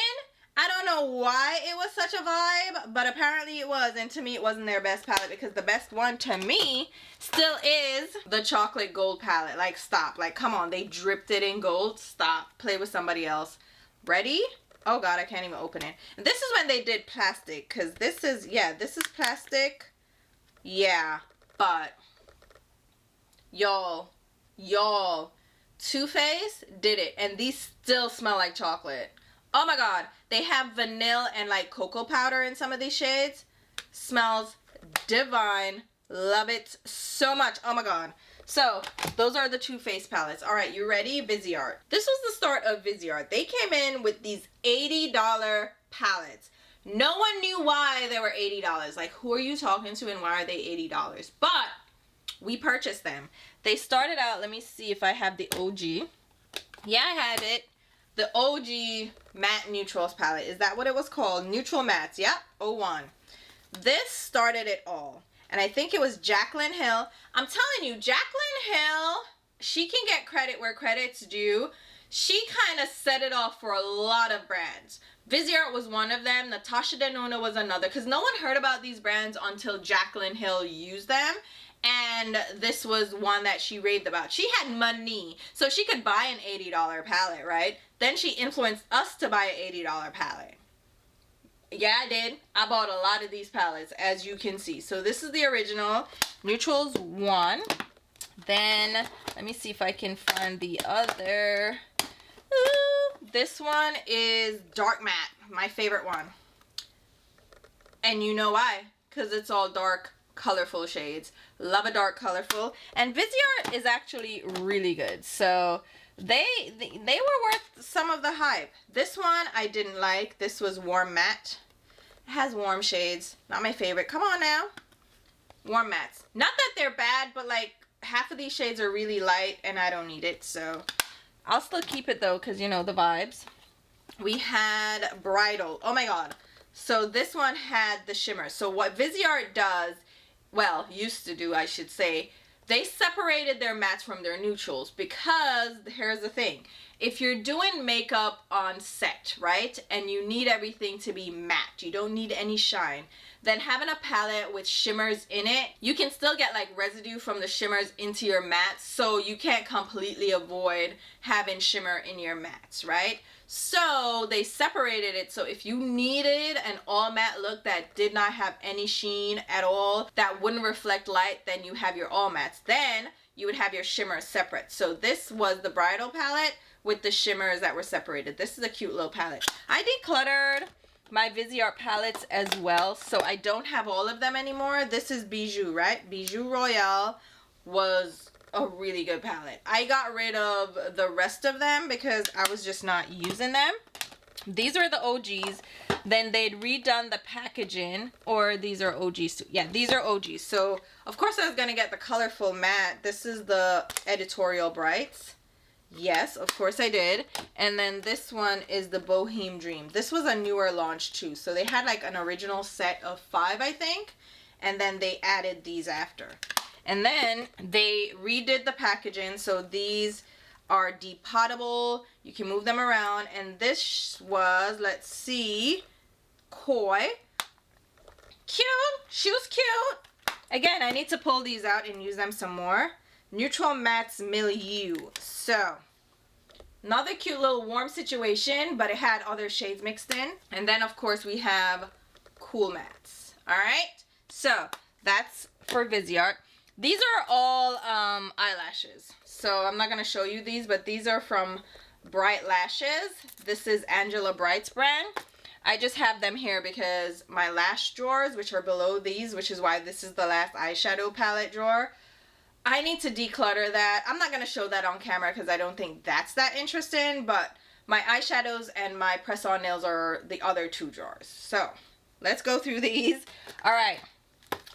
Speaker 1: I don't know why it was such a vibe, but apparently it was, and to me it wasn't their best palette because the best one to me still is the chocolate gold palette. Like, stop. Like, come on. They dripped it in gold. Stop. Play with somebody else. Ready? Oh God, I can't even open it. And this is when they did plastic, because this is, yeah, this is plastic. Yeah, but y'all, Too Faced did it, and these still smell like chocolate. Oh my God, they have vanilla and like cocoa powder in some of these shades. Smells divine. Love it so much. Oh my God. So those are the Too Faced palettes. All right, you ready? Viseart. This was the start of Viseart. They came in with these $80 palettes. No one knew why they were $80. Like, who are you talking to and why are they $80? But we purchased them. They started out, let me see if I have the OG. Yeah, I have it. The OG matte neutrals palette. Is that what it was called? Neutral mattes. Yep. 01. This started it all. And I think it was Jaclyn Hill. I'm telling you, Jaclyn Hill, she can get credit where credit's due. She kind of set it off for a lot of brands. Viseart was one of them. Natasha Denona was another. Because no one heard about these brands until Jaclyn Hill used them. And this was one that she raved about. She had money, so she could buy an $80 palette, right? Then she influenced us to buy an $80 palette. Yeah, I did. I bought a lot of these palettes, as you can see. So this is the original. Neutrals 1. Then, let me see if I can find the other. Ooh, This one is dark matte, my favorite one. And you know why? Because it's all dark, colorful shades. Love a dark, colorful. And Viseart is actually really good. So they were worth some of the hype. This one I didn't like. This was warm matte. It has warm shades. Not my favorite. Come on now. Warm mattes. Not that they're bad, but like half of these shades are really light and I don't need it. So I'll still keep it though, because you know the vibes. We had Bridal. Oh my god. So this one had the shimmer. So what Viseart does, well, used to do, I should say, they separated their mattes from their neutrals, because here's the thing. If you're doing makeup on set, right, and you need everything to be matte, you don't need any shine, then having a palette with shimmers in it, you can still get like residue from the shimmers into your mattes, so you can't completely avoid having shimmer in your mattes, right? So they separated it, so if you needed an all matte look that did not have any sheen at all, that wouldn't reflect light, then you have your all mattes. Then you would have your shimmers separate. So this was the bridal palette with the shimmers that were separated. This is a cute little palette. I decluttered my Viseart palettes as well, so I don't have all of them anymore. This is Bijou, right? Bijou Royale was a really good palette. I got rid of the rest of them because I was just not using them. These are the OGs. Then they'd redone the packaging, or these are OGs too. Yeah, these are OGs. So of course I was gonna get the colorful matte. This is the Editorial Brights. Yes, of course I did. And then this one is the Boheme Dream. This was a newer launch too. So they had like an original set of 5, I think, and then they added these after. And then they redid the packaging, so these are depottable. You can move them around. And this was, let's see, Koi. Cute. She was cute. Again, I need to pull these out and use them some more. Neutral Mattes Milieu. So, another cute little warm situation, but it had other shades mixed in. And then, of course, we have Cool Mattes. All right? So, that's for Viseart. These are all eyelashes. So I'm not going to show you these, but these are from Bright Lashes. This is Angela Bright's brand. I just have them here because my lash drawers, which are below these, which is why this is the last eyeshadow palette drawer, I need to declutter that. I'm not going to show that on camera because I don't think that's that interesting, but my eyeshadows and my press-on nails are the other 2 drawers. So let's go through these. All right.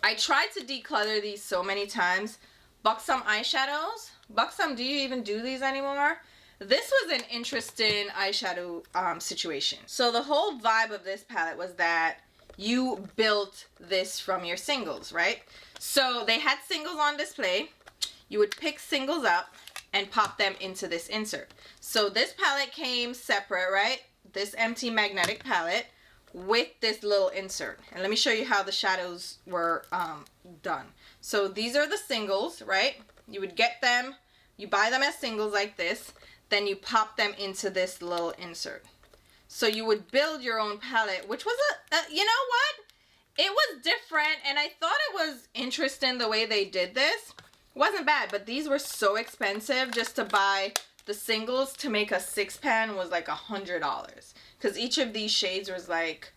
Speaker 1: I tried to declutter these so many times. Buxom eyeshadows. Buxom, do you even do these anymore? This was an interesting eyeshadow situation. So the whole vibe of this palette was that you built this from your singles, right? So they had singles on display. You would pick singles up and pop them into this insert. So this palette came separate, right? This empty magnetic palette with this little insert. And let me show you how the shadows were done. So these are the singles, right? You would get them, you buy them as singles like this, then you pop them into this little insert. So you would build your own palette, which was you know what? It was different, and I thought it was interesting the way they did this. It wasn't bad, but these were so expensive. Just to buy the singles to make a 6-pan was like $100. Because each of these shades was like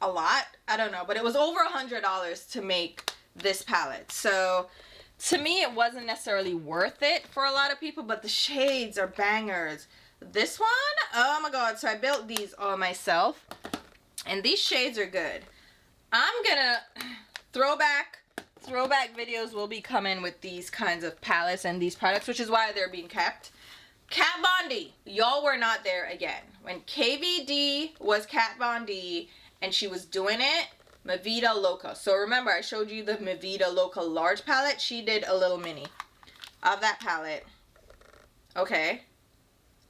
Speaker 1: a lot. I don't know. But it was over $100 to make this palette. So to me, it wasn't necessarily worth it for a lot of people. But the shades are bangers. This one, oh my god. So I built these all myself. And these shades are good. I'm gonna throwback videos will be coming with these kinds of palettes and these products, which is why they're being kept. Kat Von D, y'all were not there again. When KVD was Kat Von D and she was doing it, Mi Vida Loca. So remember, I showed you the Mi Vida Loca large palette. She did a little mini of that palette. Okay.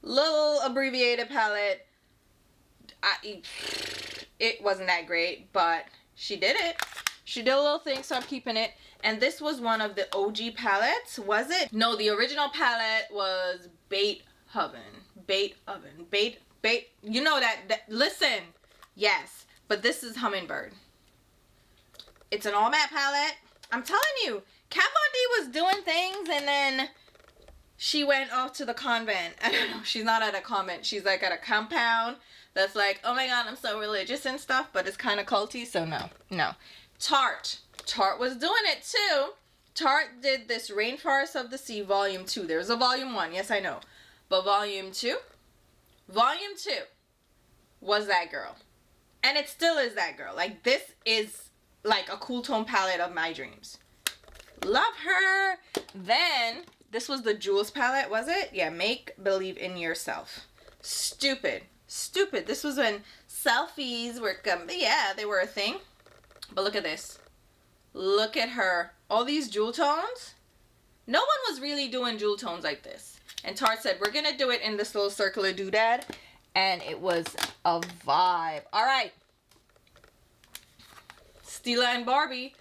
Speaker 1: Little abbreviated palette. It wasn't that great, but she did it. She did a little thing, so I'm keeping it. And this was one of the OG palettes, was it? No, the original palette was Beethoven. You know that, listen. Yes, but this is Hummingbird. It's an all matte palette. I'm telling you, Kat Von D was doing things and then she went off to the convent. I don't know, she's not at a convent, she's like at a compound that's like, oh my god, I'm so religious and stuff, but it's kind of culty, so no. Tarte was doing it too. Tarte did this Rainforest of the Sea Volume 2. There's a Volume 1, yes I know. But Volume 2 was that girl. And it still is that girl. Like, this is like a cool tone palette of my dreams. Love her. Then, this was the Jewels palette, was it? Yeah, Make Believe in Yourself. Stupid. This was when selfies were, yeah, they were a thing. But look at this. Look at her. All these jewel tones. No one was really doing jewel tones like this. And Tarte said, we're going to do it in this little circular doodad. And it was a vibe. All right. Stila and Barbie.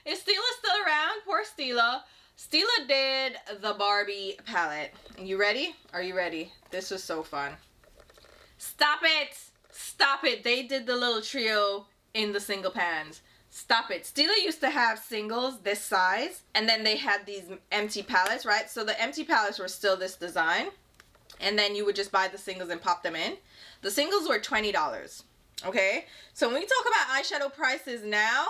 Speaker 1: Is Stila still around? Poor Stila. Stila did the Barbie palette. You ready? Are you ready? This was so fun. Stop it. Stop it. They did the little trio in the single pans. Stop it. Stila used to have singles this size, and then they had these empty palettes, right? So the empty palettes were still this design, and then you would just buy the singles and pop them in. The singles were $20, okay? So when we talk about eyeshadow prices now,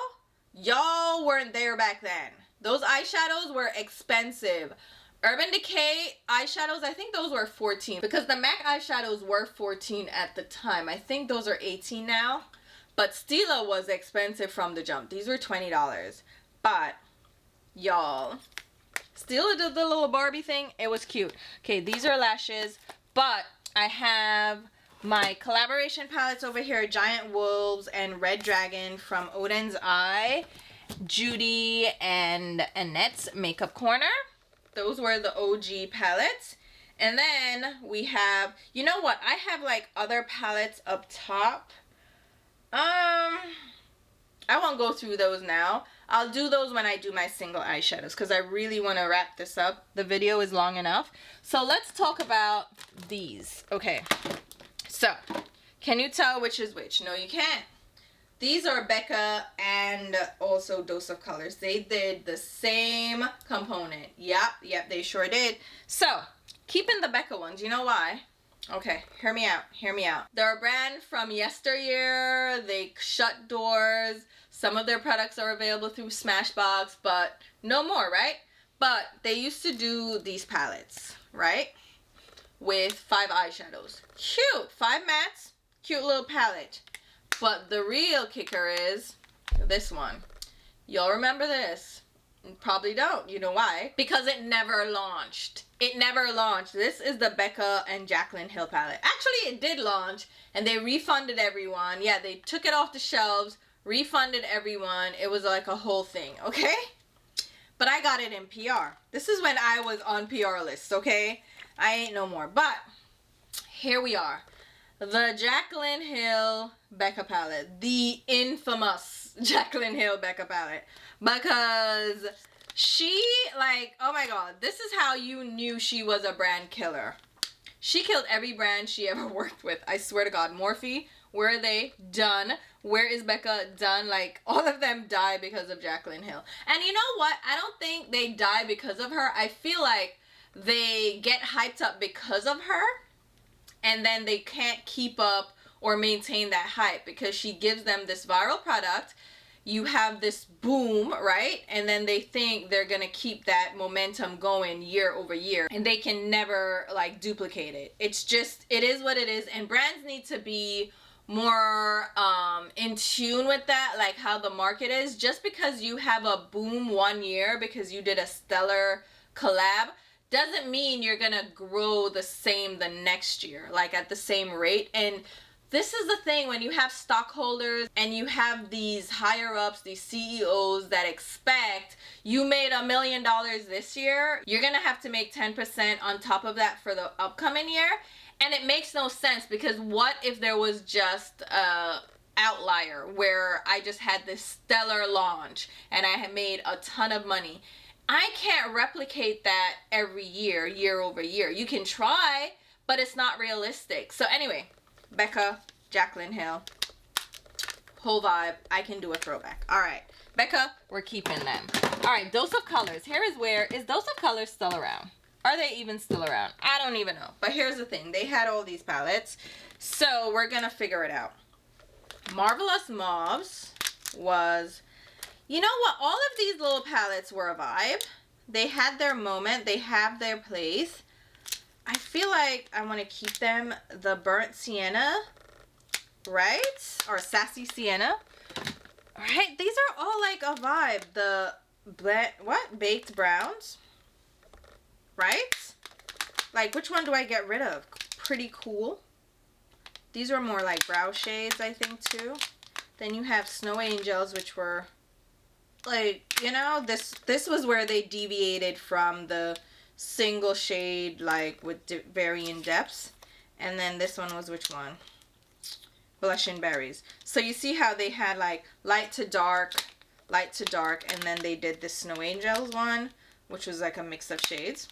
Speaker 1: y'all weren't there back then. Those eyeshadows were expensive. Urban Decay eyeshadows, I think those were $14, because the MAC eyeshadows were $14 at the time. I think those are $18 now. But Stila was expensive from the jump. These were $20. But, y'all, Stila did the little Barbie thing. It was cute. Okay, these are lashes. But I have my collaboration palettes over here. Giant Wolves and Red Dragon from Odin's Eye. Judy and Annette's Makeup Corner. Those were the OG palettes. And then we have, you know what? I have like other palettes up top. I won't go through those now. I'll do those when I do my single eyeshadows because I really want to wrap this up. The video is long enough. So let's talk about these. Okay. So, can you tell which is which? No, you can't. These are Becca and also Dose of Colors. They did the same component. Yep, they sure did. So, keeping the Becca ones. You know why? Okay, hear me out. They're a brand from yesteryear. They shut doors. Some of their products are available through Smashbox, but no more, right? But they used to do these palettes, right? With 5 eyeshadows. Cute. 5 mattes. Cute little palette. But the real kicker is this one. Y'all remember this? Probably don't. You know why? Because it never launched. It never launched. This is the Becca and Jaclyn Hill palette. Actually, it did launch, and they refunded everyone. Yeah, they took it off the shelves, refunded everyone. It was like a whole thing, okay? But I got it in PR. This is when I was on PR lists, okay? I ain't no more. But here we are. The Jaclyn Hill Becca palette. The infamous Jaclyn Hill Becca palette. Because she, like, oh my god, this is how you knew she was a brand killer. She killed every brand she ever worked with. I swear to god. Morphe, where are they? Done. Where is Becca? Done. Like, all of them die because of Jaclyn Hill. And you know what? I don't think they die because of her. I feel like they get hyped up because of her, and then they can't keep up or maintain that hype because she gives them this viral product. You have this boom, right? And then they think they're gonna keep that momentum going year over year, and they can never like duplicate it. It's just, it is what it is, and brands need to be more in tune with that, like how the market is. Just because you have a boom one year because you did a stellar collab doesn't mean you're gonna grow the same the next year, like at the same rate. And this is the thing, when you have stockholders and you have these higher ups, these CEOs that expect you made $1 million this year, you're gonna have to make 10% on top of that for the upcoming year. And it makes no sense, because what if there was just a outlier where I just had this stellar launch and I had made a ton of money? I can't replicate that every year, year over year. You can try, but it's not realistic. So anyway, Becca, Jaclyn Hill, whole vibe. I can do a throwback. All right. Becca, we're keeping them. All right, Dose of Colors. Here is where, is Dose of Colors still around? Are they even still around? I don't even know. But here's the thing. They had all these palettes. So we're going to figure it out. Marvelous Mauves was, you know what? All of these little palettes were a vibe. They had their moment. They have their place. I feel like I want to keep them. The Burnt Sienna, right? Or Sassy Sienna. All right. These are all like a vibe. The Baked Browns. Right? Like, which one do I get rid of? Pretty Cool. These are more like brow shades, I think, too. Then you have Snow Angels, which were, like, you know, this was where they deviated from the single shade, like, with varying depths. And then this one was which one? Blush and Berries. So you see how they had, like, light to dark, and then they did the Snow Angels one, which was like a mix of shades.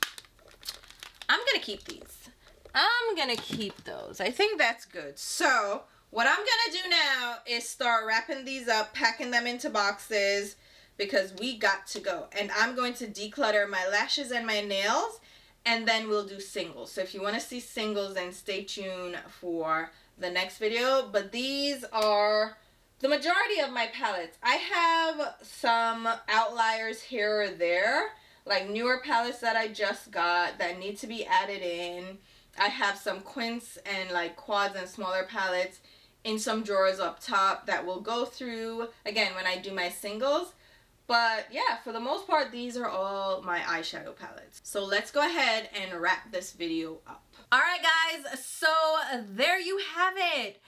Speaker 1: I'm going to keep these. I'm going to keep those. I think that's good. So what I'm going to do now is start wrapping these up, packing them into boxes, because we got to go. And I'm going to declutter my lashes and my nails, and then we'll do singles. So if you want to see singles, then stay tuned for the next video. But these are the majority of my palettes. I have some outliers here or there, like newer palettes that I just got that need to be added in. I have some quints and like quads and smaller palettes in some drawers up top that will go through again when I do my singles. But yeah, for the most part, these are all my eyeshadow palettes. So let's go ahead and wrap this video up. All right, guys, so there you have it.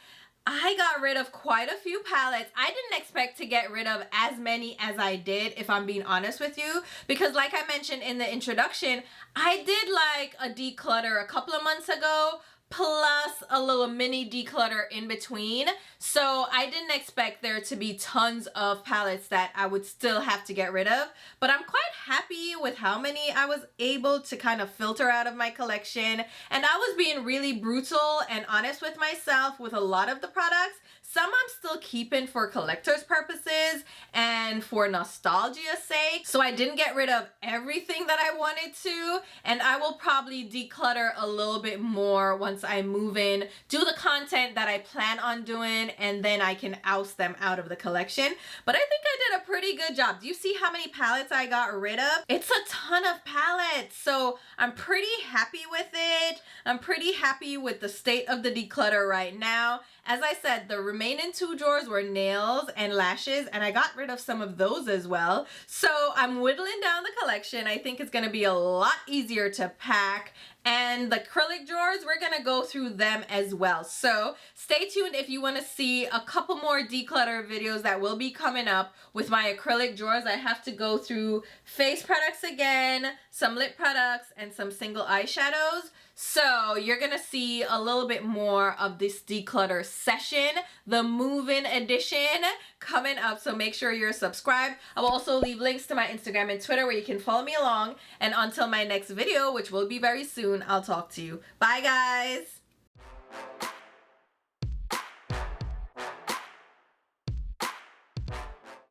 Speaker 1: I got rid of quite a few palettes. I didn't expect to get rid of as many as I did, if I'm being honest with you, because like I mentioned in the introduction, I did like a declutter a couple of months ago, plus a little mini declutter in between. So I didn't expect there to be tons of palettes that I would still have to get rid of, but I'm quite happy with how many I was able to kind of filter out of my collection. And I was being really brutal and honest with myself with a lot of the products. Some I'm still keeping for collector's purposes and for nostalgia's sake. So I didn't get rid of everything that I wanted to, and I will probably declutter a little bit more once I move in, do the content that I plan on doing, and then I can oust them out of the collection. But I think I did a pretty good job. Do you see how many palettes I got rid of? It's a ton of palettes, so I'm pretty happy with it. I'm pretty happy with the state of the declutter right now. As I said, the remaining 2 drawers were nails and lashes, and I got rid of some of those as well. So I'm whittling down the collection. I think it's going to be a lot easier to pack. And the acrylic drawers, we're going to go through them as well. So stay tuned if you want to see a couple more declutter videos that will be coming up with my acrylic drawers. I have to go through face products again, some lip products, and some single eyeshadows. So you're going to see a little bit more of this declutter session, the move-in edition coming up. So make sure you're subscribed. I will also leave links to my Instagram and Twitter where you can follow me along. And until my next video, which will be very soon, I'll talk to you. Bye, guys.